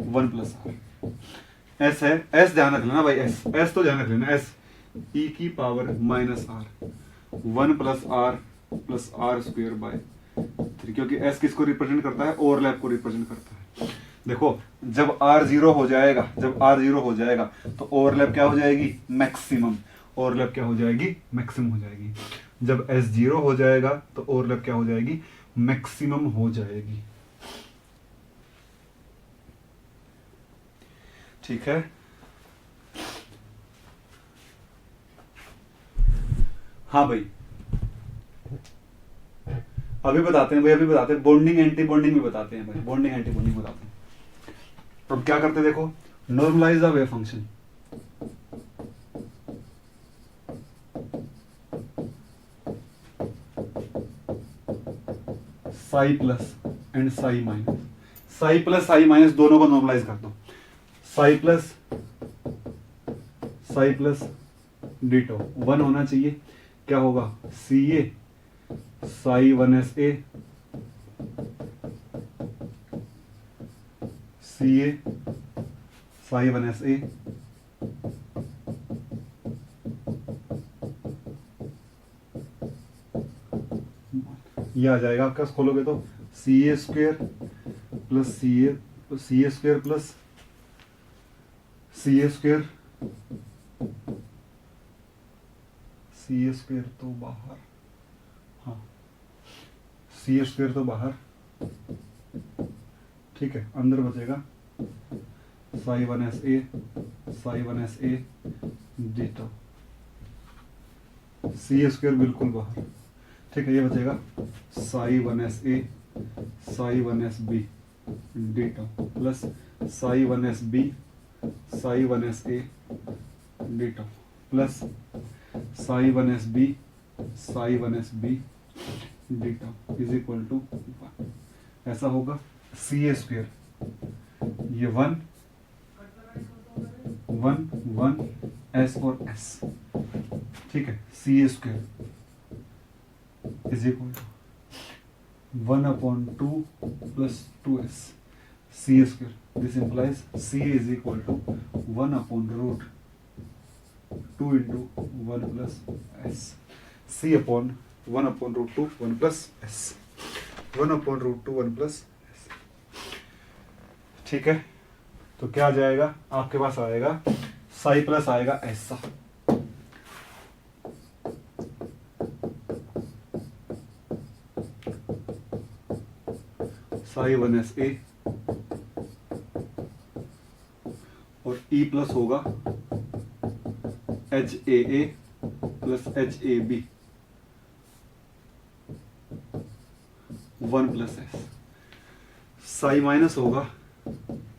1 plus r। S है, एस ध्यान रख लेना भाई, एस तो ध्यान रख लेना, एस e की power -r 1 plus r plus r² by 3, क्योंकि एस किसको रिप्रेजेंट करता है, ओवरलैप को रिप्रेजेंट करता है। देखो जब R जीरो हो जाएगा, जब R जीरो हो जाएगा तो ओवरलैप क्या हो जाएगी, मैक्सिमम। ओवरलैप क्या हो जाएगी, मैक्सिमम हो जाएगी। जब S जीरो हो जाएगा तो ओवरलैप क्या हो जाएगी, मैक्सिमम हो जाएगी। ठीक है, हाँ भाई अभी बताते हैं भाई, अभी बताते हैं, बॉन्डिंग एंटी बॉन्डिंग भी बताते हैं भाई, बॉन्डिंग एंटी बॉन्डिंग बताते हैं। अब क्या करते हैं देखो, normalise the wave function. Psi plus and psi minus, psi plus psi minus दोनों को नॉर्मलाइज कर दो। साई प्लस डिटो 1 होना चाहिए, क्या होगा, सी A psi 1s A, C A psi 1s ए, ये आ जाएगा आपका, खोलोगे तो सी A square plus C A square plus C A square, C A square तो बाहर, हाँ सी ए स्क्वेयर तो बाहर, ठीक है, अंदर बचेगा psi 1s A, psi 1s A d tau, C A square बिल्कुल बाहर, ठीक है, ये बचेगा psi 1s A psi 1s B d tau plus psi 1s B psi 1s A d tau plus psi 1s B psi 1s B d tau is equal to 1। ऐसा होगा सी A square, ये 1 1 1 S और एस, ठीक है, C A square is equal to 1/2 प्लस 2s C A square, this implies C A is equal to 1/√2 into 1 plus s, c upon 1/√2 1 plus s, 1/√2 1 plus s, ठीक है। तो क्या आ जाएगा आपके पास, आएगा साई प्लस आएगा ऐसा, साई 1s ए और ई प्लस होगा H A plus H A B 1 plus S, psi minus होगा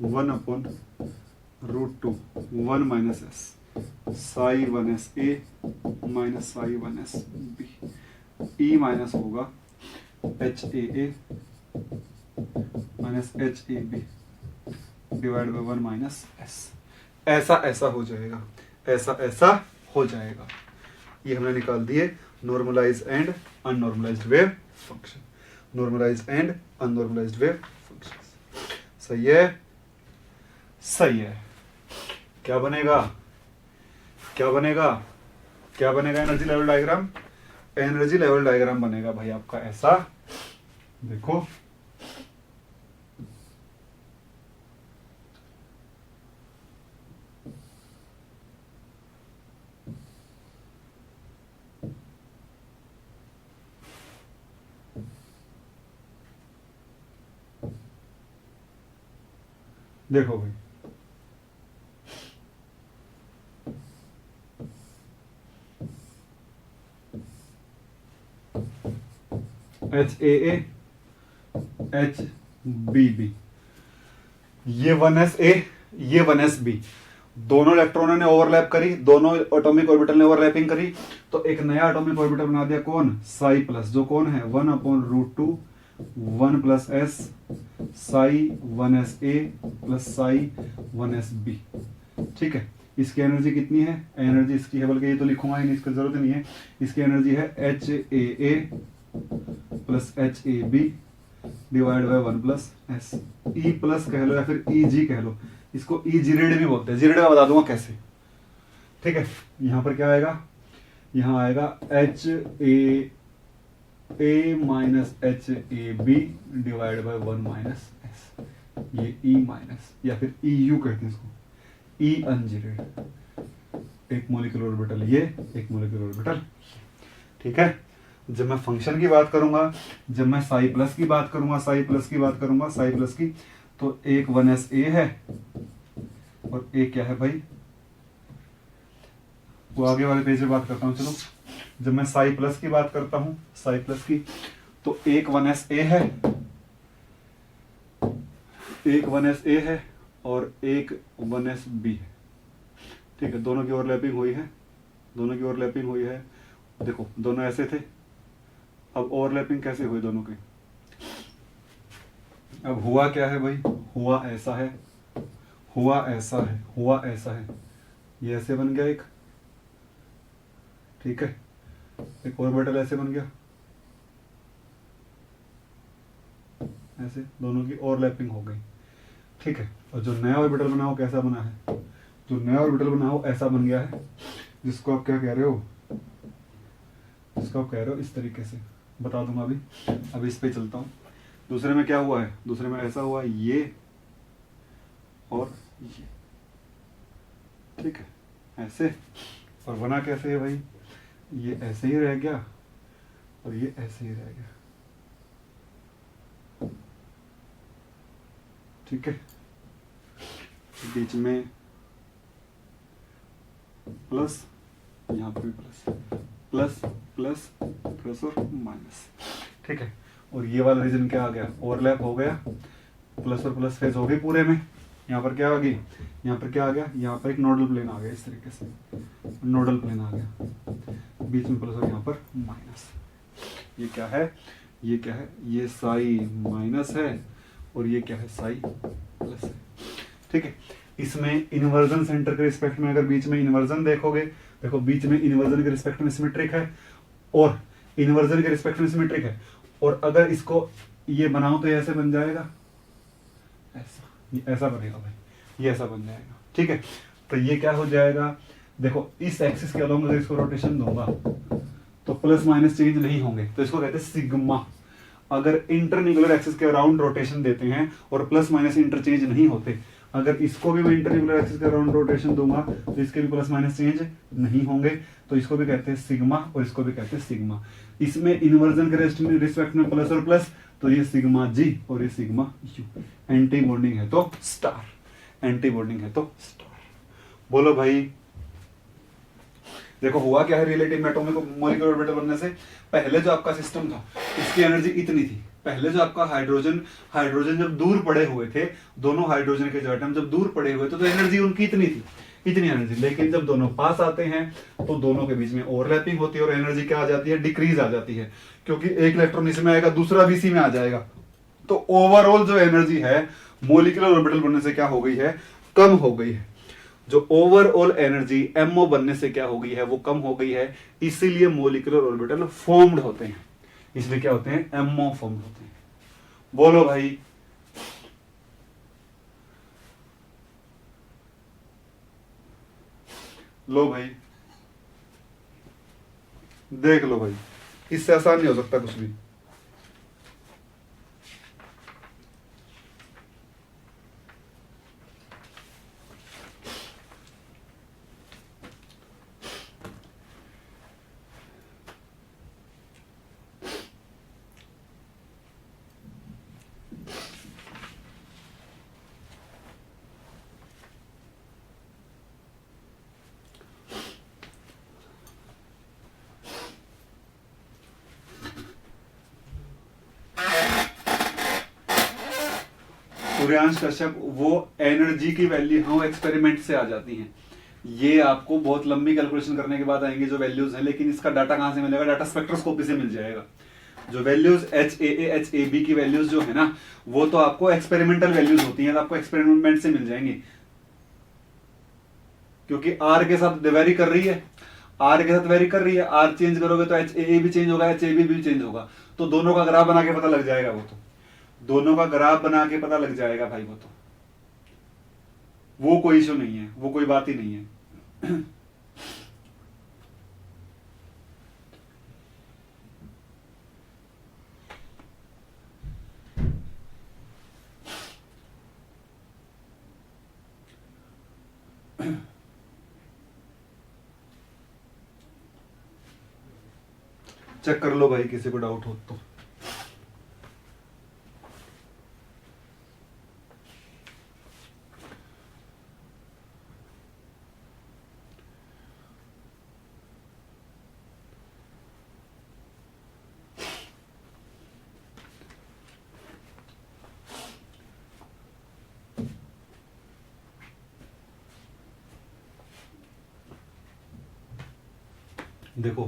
1/√2 1 minus S, psi 1s A minus psi 1s B, E minus होगा H A minus H A B divide by 1 minus S. ऐसा ऐसा हो जाएगा, ऐसा ऐसा हो जाएगा। ये हमने निकाल दिए normalize and unnormalized wave function, normalized and unnormalized wave function. सही है, सही है। क्या बनेगा, क्या बनेगा, क्या बनेगा, energy level diagram, energy level diagram बनेगा भाई आपका ऐसा, देखो देखो भाई, H A H B B, ये 1s ए ये 1s बी, दोनों इलेक्ट्रॉनों ने ओवरलैप करी, दोनों एटॉमिक ऑर्बिटल ने ओवरलैपिंग करी, तो एक नया एटॉमिक ऑर्बिटल बना दिया, कौन, साई प्लस, जो कौन है 1/√2 1 plus S psi 1s A plus psi 1s B, ठीक है। इसकी एनर्जी कितनी है, एनर्जी इसकी है, बल्कि ये तो लिखूंगा ही नहीं, इसकी जरूरत नहीं है, इसकी एनर्जी है H A plus H A B divide by 1 plus S, E plus कह लो या फिर ई जी कह लो, इसको ई जीरेड भी बोलते हैं, जीरेड में बता दूंगा कैसे, ठीक है। यहां पर क्या आएगा, यहां आएगा H A minus H A B divide by 1 minus S, ये ई माइनस या फिर ई यू कहते हैं इसको, ई अनजिरेड, एक मोलिकुलर ऑर्बिटल ये, एक मोलिकुलर ऑर्बिटल। ठीक है, जब मैं फंक्शन की बात करूंगा, जब मैं साई प्लस की बात करूंगा, साई प्लस की बात करूंगा, साई प्लस की, तो एक 1s ए है और एक क्या है भाई, वो आगे वाले पेज पे बात करता हूं। चलो, जब मैं साई प्लस की बात करता हूं, साई प्लस की, तो एक 1s ए है, एक 1s ए है और एक 1s बी है। ठीक है, दोनों की ओवरलैपिंग हुई है, दोनों की ओवरलैपिंग हुई है। देखो दोनों ऐसे थे, अब ओवरलैपिंग कैसे हुई दोनों की, अब हुआ क्या है भाई, हुआ ऐसा है, हुआ ऐसा है, हुआ ऐसा है, ये ऐसे बन गया एक, ठीक है, एक ऑर्बिटल ऐसे बन गया, ऐसे दोनों की ओवरलैपिंग हो गई। ठीक है, और जो नया ऑर्बिटल बना हो कैसा बना है, जो नया ऑर्बिटल बना हो ऐसा बन गया है, जिसको आप क्या कह रहे हो, जिसको आप कह रहे हो इस तरीके से, बता दूंगा अभी इस पे चलता हूं। दूसरे में क्या हुआ है, दूसरे में ऐसा हुआ ये और ये, ठीक है, ऐसे, और बना कैसे है भाई, ये ऐसे ही रह गया और ये ऐसे ही रह गया। ठीक है, बीच में प्लस, यहाँ पर भी प्लस, प्लस प्लस प्लस और माइनस। ठीक है, और ये वाला रीजन क्या आ गया, ओवरलैप हो गया, प्लस और प्लस फेज हो गई पूरे में। यहाँ पर क्या आ गई, यहाँ पर क्या आ गया, यहाँ पर एक नोडल प्लेन आ गया, इस तरीके से नोडल प्लेन आ गया, बीच में प्लस और यहाँ पर माइनस। ये क्या है, ये क्या है, ये साई माइनस है और ये क्या है, साई प्लस है। ठीक है, इसमें इन्वर्जन सेंटर के रिस्पेक्ट में अगर बीच में इन्वर्जन देखोगे, देखो बीच में इन्वर्जन के रिस्पेक्ट में सिमेट्रिक है और इन्वर्जन के रिस्पेक्ट में सिमेट्रिक है, और अगर इसको ये बनाओ तो ये ऐसे बन जाएगा, ऐसा, ये ऐसा बनेगा भाई, ये ऐसा बन जाएगा। ठीक है, तो ये क्या हो जाएगा, देखो इस एक्सिस के अलोंग अगर इसको रोटेशन दूंगा तो प्लस माइनस चेंज नहीं होंगे, तो इसको कहते हैं सिग्मा। अगर इंटरन्यूक्लियर एक्सिस के अराउंड रोटेशन देते हैं और प्लस माइनस इंटरचेंज नहीं होते, अगर इसको भी मैं इंटरन्यूक्लियर एक्सिस के अराउंड रोटेशन दूंगा तो इसके भी प्लस माइनस चेंज नहीं होंगे, तो इसको भी कहते हैं सिग्मा और इसको भी कहते हैं सिग्मा। इसमें इन्वर्जन के रिस्पेक्ट में प्लस और प्लस, तो ये सिग्मा जी और ये सिग्मा यू। एंटी बॉन्डिंग है तो स्टार, एंटी बॉन्डिंग है तो स्टार। बोलो भाई, देखो हुआ क्या है, रिलेटिव एटॉमिक मॉलिक्यूलर ऑर्बिटल बनने से पहले जो आपका सिस्टम था इसकी एनर्जी इतनी थी। पहले जो आपका हाइड्रोजन जब दूर पड़े हुए थे, दोनों हाइड्रोजन के जो एटम जब दूर पड़े हुए थे तो एनर्जी उनकी इतनी थी, इतनी एनर्जी। लेकिन जब दोनों पास आते हैं तो दोनों के बीच में ओवरलैपिंग होती है और एनर्जी क्या आ जाती है, डिक्रीज आ जाती है, क्योंकि एक इलेक्ट्रॉन इसमें आएगा दूसरा भी इसी में आ जाएगा। तो ओवरऑल जो एनर्जी है मॉलिक्यूलर ऑर्बिटल बनने से क्या हो गई है, कम हो गई है। जो ओवरऑल एनर्जी एमओ बनने से क्या हो गई है, वो कम हो गई है। इसीलिए मॉलिक्यूलर ऑर्बिटल फॉर्म्ड होते हैं, इसलिए क्या होते हैं, एमओ फॉर्म्ड होते हैं। बोलो भाई, लो भाई, देख लो भाई, इससे आसान नहीं हो सकता कुछ भी। सूर्यांश कश्यप, वो एनर्जी की वैल्यू हाँ एक्सपेरिमेंट से आ जाती हैं। ये आपको बहुत लंबी कैलकुलेशन करने के बाद आएंगे जो वैल्यूज हैं, लेकिन इसका डाटा कहां से मिलेगा, डाटा स्पेक्ट्रोस्कोपी से मिल जाएगा। जो वैल्यूज HAA HAB की वैल्यूज जो है ना, वो तो आपको एक्सपेरिमेंटल वैल्यूज होती हैं, तो आपको एक्सपेरिमेंट से मिल जाएंगी, क्योंकि आर के साथ वेरी कर रही है, आर के साथ वेरी कर रही है। आर चेंज करोगे तो HAA भी चेंज होगा, HAB भी चेंज होगा, तो दोनों का ग्राफ बना के पता लग जाएगा। वो तो दोनों का ग्राफ बना के पता लग जाएगा भाई, वो कोई इशू नहीं है, वो कोई बात ही नहीं है। चेक कर लो भाई, किसी को डाउट हो तो। देखो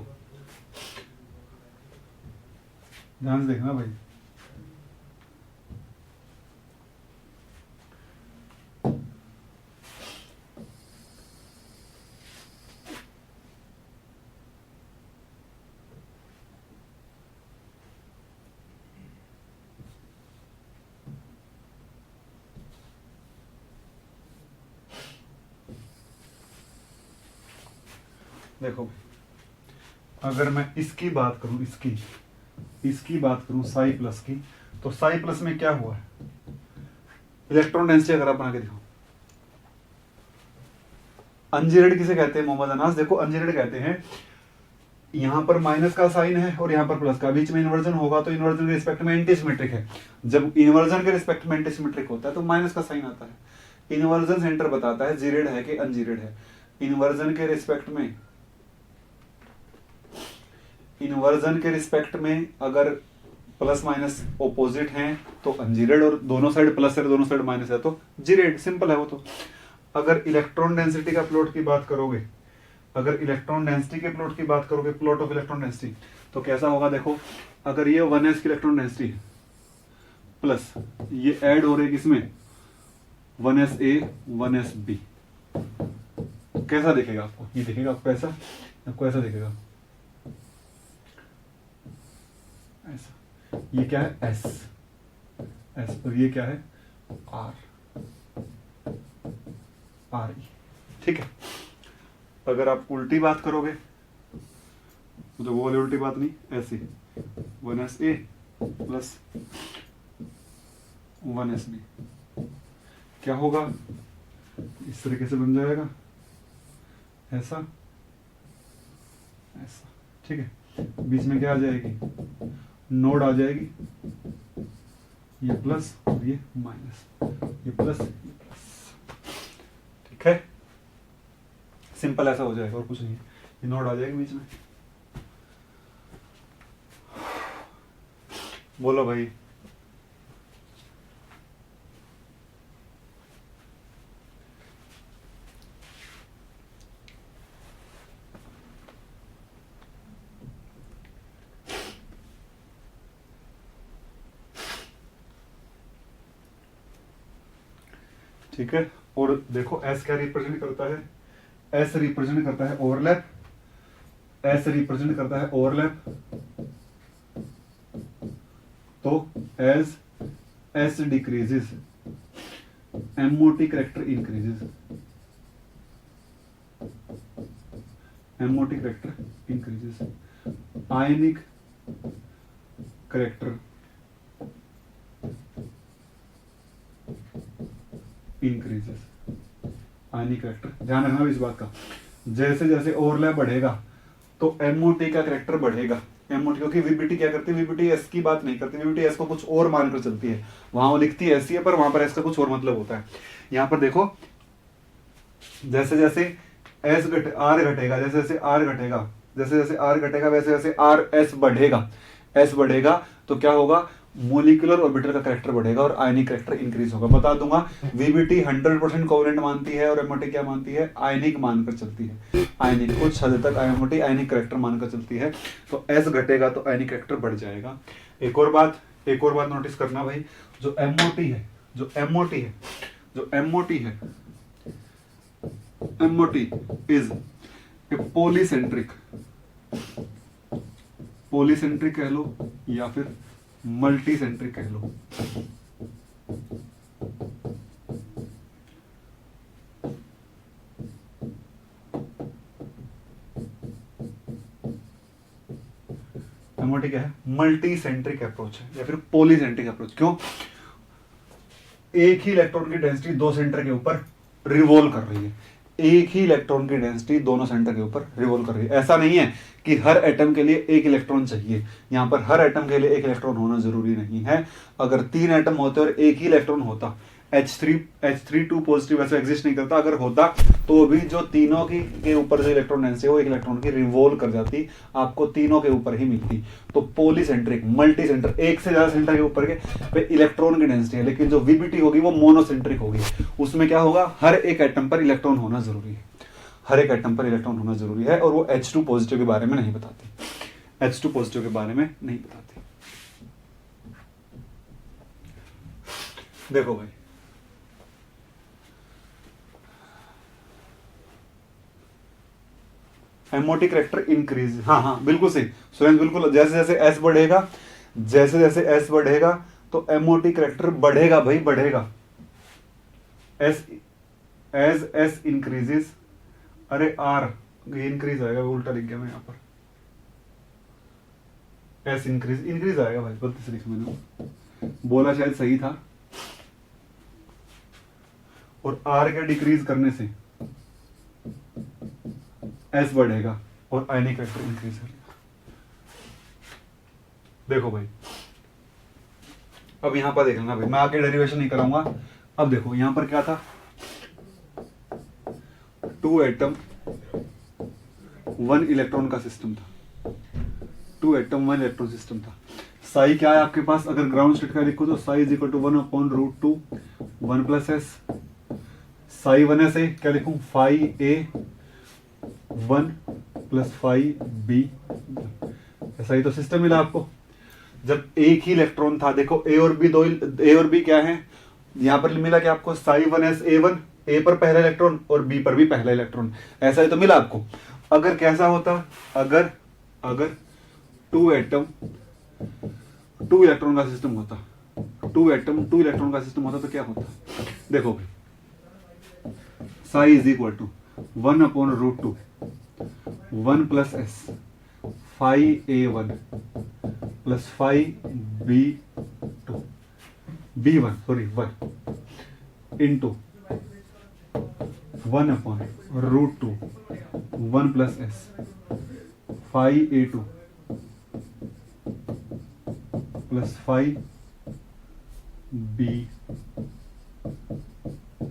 ध्यान से देखना भाई, देखो अगर मैं इसकी बात करूं, इसकी बात करूं साई प्लस की, तो साई प्लस में क्या हुआ है, इलेक्ट्रॉन डेंसिटी अगर आप बना के देखो, अनजीरेड किसे कहते हैं मोहम्मद अनास, देखो अनजीरेड कहते हैं, यहां पर माइनस का साइन है और यहां पर प्लस का, बीच में इन्वर्जन होगा तो इन्वर्जन के रिस्पेक्ट में एंटी सिमेट्रिक है। जब इन्वर्जन के रिस्पेक्ट में एंटी सिमेट्रिक होता है तो माइनस का साइन आता है। इन्वर्जन सेंटर बताता है जीरेड है कि अनजीरेड है। इन्वर्जन के रिस्पेक्ट में अगर प्लस माइनस ओपोजिट हैं तो अनजीरेड, और दोनों साइड प्लस है दोनों साइड माइनस है तो जीरेड, सिंपल है वो तो। अगर इलेक्ट्रॉन डेंसिटी का प्लॉट की बात करोगे, अगर इलेक्ट्रॉन डेंसिटी के प्लॉट की बात करोगे, प्लॉट ऑफ इलेक्ट्रॉन डेंसिटी, तो कैसा होगा देखो, अगर ये 1s की इलेक्ट्रॉन डेंसिटी प्लस ये ऐड हो रही है किसमें 1sa 1sb, कैसा दिखेगा आपको, ये दिखेगा आपको ऐसा, आपको ऐसा दिखेगा ऐसा, ये क्या है s और ये क्या है r e, ठीक है। अगर आप उल्टी बात करोगे तो वो वाली उल्टी बात नहीं, ऐसी 1sa प्लस 1sb क्या होगा, इस तरीके से बन जाएगा ऐसा ऐसा, ठीक है। बीच में क्या आ जाएगी, नोड आ जाएगी, ये प्लस और ये माइनस, ये प्लस ये प्लस, ठीक है, सिंपल ऐसा हो जाएगा और कुछ नहीं है। ये नोड आ जाएगी बीच में। बोलो भाई, ठीक है। और देखो S क्या रिप्रेजेंट करता है, S रिप्रेजेंट करता है ओवरलैप, S रिप्रेजेंट करता है ओवरलैप, तो as S decreases MOT character increases, MOT character increases, ionic character increases, ionic character, ध्यान रखना इस बात का। जैसे जैसे ओवरलैप बढ़ेगा तो MOT का करेक्टर बढ़ेगा, MOT, क्योंकि VBT क्या करती है, VBT S की बात नहीं करती, VBT S को कुछ और मानकर चलती है, वहां वो लिखती है ऐसी है पर वहां पर S का कुछ और मतलब होता है। यहां पर देखो जैसे जैसे R घटेगा, जैसे जैसे R घटेगा, जैसे जैसे R घटेगा वैसे वैसे RS बढ़ेगा, S बढ़ेगा तो क्या होगा, मोलिकुलर ऑर्बिटल का करेक्टर बढ़ेगा और आयनिक करेक्टर इंक्रीज होगा। बता दूंगा, VBT 100% कोवेलेंट मानती है और MOT क्या मानती है, आयनिक मानकर चलती है, आयनिक, कुछ हद तक MOT आयनिक करेक्टर मानकर चलती है। तो S घटेगा तो आयनिक करेक्टर बढ़ जाएगा। एक और बात नोटिस करना भाई, जो MOT है MOT इज ए पॉलीसेंट्रिक कह लो या फिर मल्टी सेंट्रिक कह लो। MOT क्या है, मल्टी सेंट्रिक अप्रोच है या फिर पॉलीसेंट्रिक अप्रोच। क्यों, एक ही इलेक्ट्रॉन की डेंसिटी दो सेंटर के ऊपर रिवॉल्व कर रही है, एक ही इलेक्ट्रॉन की डेंसिटी दोनों सेंटर के ऊपर रिवॉल्व कर रही है। ऐसा नहीं है कि हर एटम के लिए एक इलेक्ट्रॉन चाहिए, यहां पर हर एटम के लिए एक इलेक्ट्रॉन होना जरूरी नहीं है। अगर 3 एटम होते और एक ही इलेक्ट्रॉन होता, H3 2 पॉजिटिव ऐसा एग्जिस्ट नहीं करता, अगर होता तो भी जो तीनों की के ऊपर जो इलेक्ट्रॉन डेंसिटी है वो एक इलेक्ट्रॉन की रिवॉल्व कर जाती, आपको तीनों के ऊपर ही मिलती। तो पॉलीसेंट्रिक, मल्टी सेंटर, एक से ज्यादा सेंटर के ऊपर के पे इलेक्ट्रॉन की डेंसिटी है, लेकिन जो वीबीटी होगी वो मोनोसेंट्रिक होगी। उसमें क्या होगा, हर एक एटम पर इलेक्ट्रॉन होना जरूरी है, हर एक एटम पर इलेक्ट्रॉन होना जरूरी है। और वो H2 पॉजिटिव के बारे में नहीं बताती, H2 पॉजिटिव के बारे में नहीं बताती। देखो भाई, एमओटी करेक्टर इंक्रीज, हाँ बिल्कुल सही सुरेंद्र, बिल्कुल। जैसे जैसे एस बढ़ेगा, जैसे जैसे एस बढ़ेगा तो एमओटी करेक्टर बढ़ेगा भाई, बढ़ेगा। एस एज एस इंक्रीजेस, अरे आर इंक्रीज आएगा, उल्टा लिख गया मैं यहाँ पर, एस इंक्रीज आएगा भाई, गलती से लिखा मैंने, बोला शायद सही था। और आर के डिक्रीज करने से एस बढ़ेगा और आयनिक वेक्टर इंक्रीज करेगा। देखो भाई, अब यहां पर देख लेना भाई, मैं आगे डेरिवेशन नहीं कराऊंगा। अब देखो यहां पर क्या था, 2 एटम 1 इलेक्ट्रॉन का सिस्टम था, 2 एटम 1 इलेक्ट्रॉन सिस्टम था। साई क्या है आपके पास, अगर ग्राउंड स्टेट का लिखो तो psi is equal to 1/√2 1 plus S. Psi 1 से क्या लिखूं, phi A 1 plus phi B. ऐसा ही तो सिस्टम मिला आपको। जब एक ही इलेक्ट्रॉन था, देखो ए और बी, दो ए और बी क्या है, यहां पर मिला क्या आपको, साई 1s A1, ए पर पहला इलेक्ट्रॉन और बी पर भी पहला इलेक्ट्रॉन, ऐसा ही तो मिला आपको। अगर कैसा होता, अगर 2 एटम 2 इलेक्ट्रॉन का सिस्टम होता, 2 एटम 2 इलेक्ट्रॉन का सिस्टम होता तो क्या होता, देखो भाई, psi is equal to 1/√2 1 plus S phi A1 plus phi B2 B1 sorry 1 into 1/√2 1 plus S phi A2 plus phi B।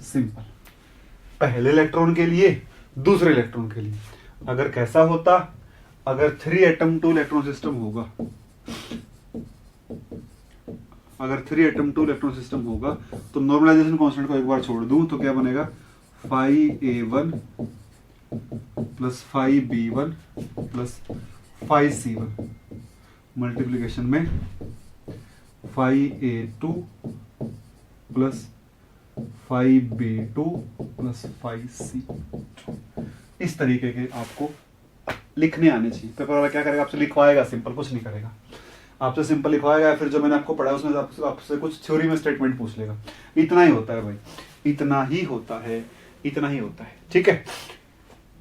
Simple, पहले इलेक्ट्रॉन के लिए, दूसरे इलेक्ट्रॉन के लिए। अगर कैसा होता, अगर 3 एटम 2 इलेक्ट्रॉन सिस्टम होगा, अगर 3 एटम 2 इलेक्ट्रॉन सिस्टम होगा तो नॉर्मलाइजेशन कांस्टेंट को एक बार छोड़ दूं तो क्या बनेगा, phi A1 plus phi B1 plus phi C1 multiplication में phi A2 plus phi B2 plus phi C। इस तरीके के आपको लिखने आने चाहिए। पेपर वाला क्या करेगा, आपसे लिखवाएगा, सिंपल कुछ नहीं करेगा, आपसे सिंपल लिखवाएगा, या फिर जो मैंने आपको पढ़ाया उसमें आपसे कुछ थ्योरी में स्टेटमेंट पूछ लेगा। इतना ही होता है भाई, इतना ही होता है, इतना ही होता है, ठीक है,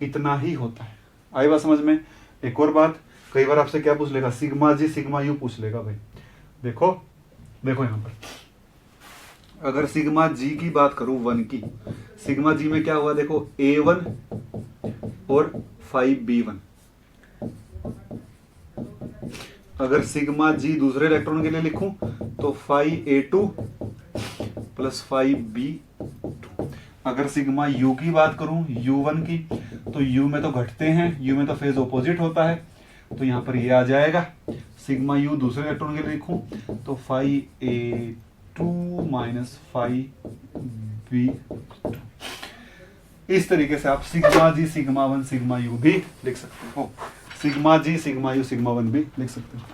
इतना ही होता है। आई बात समझ में। एक और बात, कई बार आपसे क्या पूछ लेगा, सिग्मा जी सिग्मा यू पूछ लेगा भाई। देखो देखो यहां पर अगर सिग्मा जी की बात करूं 1 की, सिग्मा जी में क्या हुआ, देखो A1 और फाई B1। अगर सिग्मा जी दूसरे इलेक्ट्रॉन के लिए लिखूं तो phi A2 plus phi B2। अगर सिग्मा यू की बात करूं U1 की, तो यू में तो घटते हैं, यू में तो फेज ऑपोजिट होता है, तो यहां पर ये आ जाएगा। सिग्मा यू दूसरे इलेक्ट्रॉन के लिए लिखूं तो phi A2 minus phi B2। इस तरीके से आप sigma g sigma 1 sigma u भी लिख सकते हो, sigma g sigma u sigma 1 भी लिख सकते हो,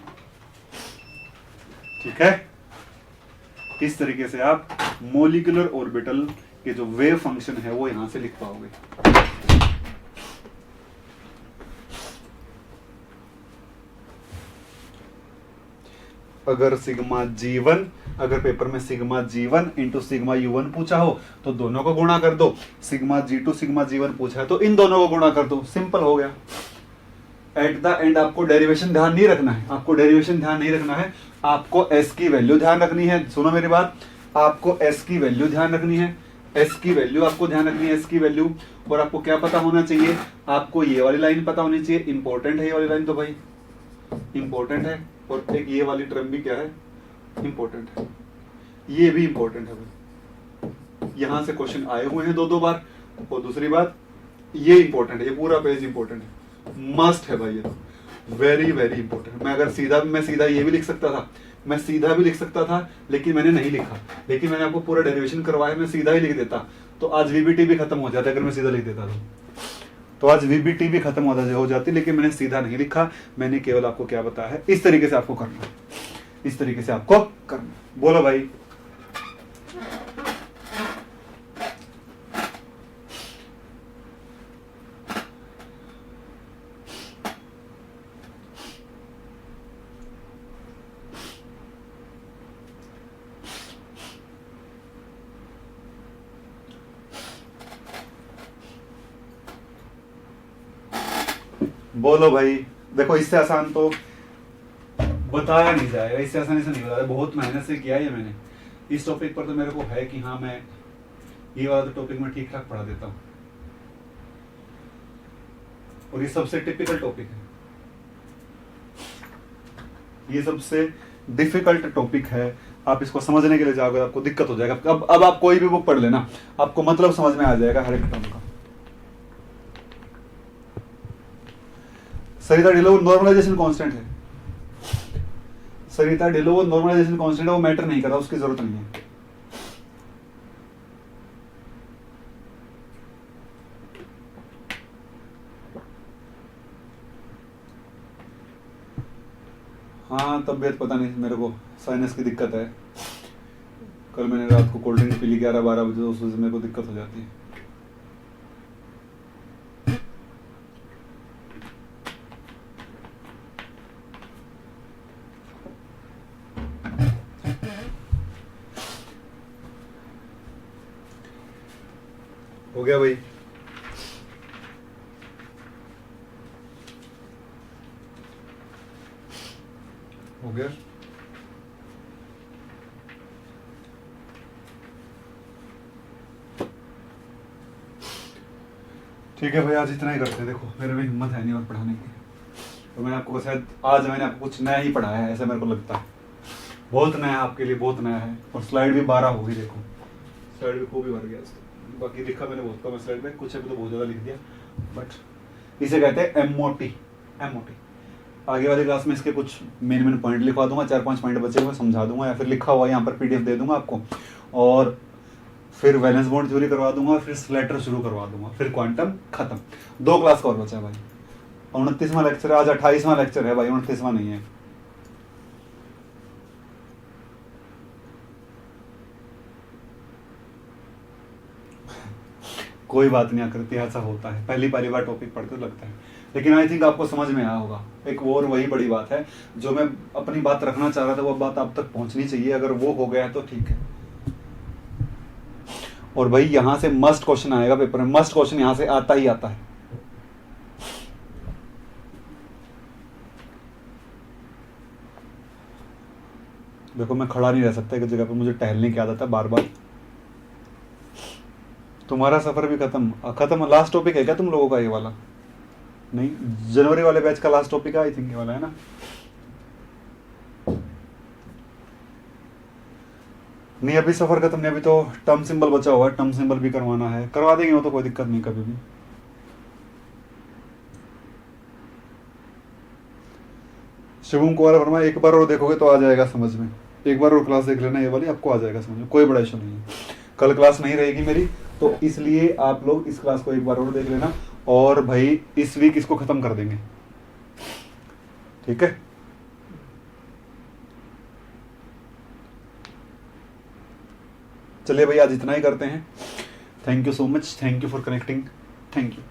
ठीक है। इस तरीके से आप मोलिकुलर ऑर्बिटल के जो वेव फंक्शन है वो यहां से लिख पाओगे। अगर सिग्मा G1, अगर पेपर में sigma G1 into sigma U1 पूछा हो तो दोनों को गुणा कर दो, सिग्मा G2 सिग्मा G1 पूछा है तो इन दोनों को गुणा कर दो, सिंपल हो गया। एट द एंड आपको डेरिवेशन ध्यान नहीं रखना है, आपको डेरिवेशन ध्यान नहीं रखना है, आपको s की वैल्यू ध्यान रखनी है। सुनो मेरी बात, आपको s की वैल्यू ध्यान रखनी है, एस की वैल्यू आपको ध्यान रखनी है, एस की वैल्यू। और आपको क्या पता होना चाहिए, आपको ये वाली लाइन पता होनी चाहिए, इंपॉर्टेंट है ये वाली लाइन, तो भाई इंपॉर्टेंट है। और एक ये वाली टर्म भी क्या है, इंपॉर्टेंट है, ये भी इंपॉर्टेंट है भाई। यहां से क्वेश्चन आए हुए हैं 2-2 बार। और दूसरी बात, ये इंपॉर्टेंट है, ये पूरा पेज इंपॉर्टेंट है, मस्ट है भाई, ये तो वेरी वेरी इंपॉर्टेंट। मैं सीधा ये भी लिख सकता था, मैं सीधा भी लिख सकता था, लेकिन मैंने नहीं लिखा। लेकिन मैंने आपको पूरा डेरिवेशन करवाया, मैं सीधा ही लिख देता तो आज वीबीटी भी खत्म हो जाता, अगर मैं सीधा लिख देता तो आज वीबीटी भी खत्म हो जाती। लेकिन मैंने सीधा नहीं लिखा, मैंने केवल आपको क्या बताया है, इस तरीके से आपको करना है, इस तरीके से आपको करना। बोलो भाई। बोलो भाई। देखो इससे आसान तो बताया नहीं जाएगा, इससे आसानी से नहीं बताया, बहुत मेहनत से किया है मैंने इस टॉपिक पर। तो मेरे को है कि हाँ मैं ये वाला टॉपिक में ठीक ठाक पढ़ा देता हूँ, और ये सबसे टिपिकल टॉपिक है, ये सबसे डिफिकल्ट टॉपिक है। आप इसको समझने के लिए जाओगे आपको दिक्कत हो जाएगा। अब आप कोई भी बुक पढ़ लेना, आपको मतलब समझ में आ जाएगा हर एक टर्म का। सरिता ढिल्लो नॉर्मलाइजेशन कांस्टेंट है, सरिता ढिल्लो नॉर्मलाइजेशन कांस्टेंट है, वो मैटर नहीं कर रहा, उसकी जरूरत नहीं है। हाँ तबीयत पता नहीं, मेरे को साइनस की दिक्कत है। कल मैंने रात को कोल्ड ड्रिंक पी ली 11-12 बजे, उस वजह से मेरे को दिक्कत हो जाती है। हो गया भाई। हो गया। ठीक है भाई, आज इतना ही करते हैं। देखो मेरे में हिम्मत है नहीं और पढ़ाने की, तो मैंने आपको शायद आज मैंने आपको कुछ नया ही पढ़ाया है, ऐसा मेरे को लगता है। बहुत नया है आपके लिए, बहुत नया है। और स्लाइड भी 12 होगी, देखो स्लाइड भी खूब ही भर गया। बाकी लिखा मैंने बहुत कम स्लाइड में, कुछ अभी तो बहुत ज़्यादा लिख दिया। बट इसे कहते हैं एमओटी। एमओटी आगे वाली क्लास में इसके कुछ मेन पॉइंट लिखवा दूंगा, 4-5 पॉइंट बचे हुए समझा दूंगा, या फिर लिखा हुआ यहाँ पर पीडीएफ दे दूंगा आपको। और फिर वैलेंस बॉन्ड थ्योरी करवा दूंगा, फिर स्लैटर शुरू करवा दूंगा, फिर क्वांटम खत्म। 2 क्लास का और बचा है भाई। 29वां लेक्चर है आज, 28वां लेक्चर है भाई, 29वां नहीं है। कोई बात नहीं आकृति, ऐसा होता है, पहली बार टॉपिक पढ़ते लगता है, लेकिन आई थिंक आपको समझ में आया होगा। एक वो और वही बड़ी बात है, जो मैं अपनी बात रखना चाह रहा था वो बात आप तक पहुंचनी चाहिए। अगर वो हो गया है तो ठीक है। और भाई यहां से मस्ट क्वेश्चन आएगा पेपर में, मस्ट क्वेश्चन यहां से आता ही आता है। देखो मैं खड़ा नहीं रह सकता एक जगह पे, मुझे टहलने की आदत है बार बार। तुम्हारा सफर भी खत्म। लास्ट टॉपिक है क्या तुम लोगों का ये वाला? नहीं, जनवरी वाले बैच का लास्ट टॉपिक है आई थिंक ये वाला, है ना? नहीं अभी सफर खत्म नहीं, अभी तो टर्म सिंबल बचा हुआ है, टर्म सिंबल भी करवाना है, करवा देंगे वो तो, कोई दिक्कत नहीं कभी भी। शिवम कुमार वर्मा, एक बार और देखोगे तो आ जाएगा समझ में, एक बार और क्लास देख लेना ये वाली, आपको आ जाएगा समझ में, कोई बड़ा इशू नहीं है। कल क्लास नहीं रहेगी मेरी, तो इसलिए आप लोग इस क्लास को एक बार और देख लेना। और भाई इस वीक इसको खत्म कर देंगे, ठीक है? चलिए भाई आज इतना ही करते हैं। Thank you so much, thank you for connecting, thank you.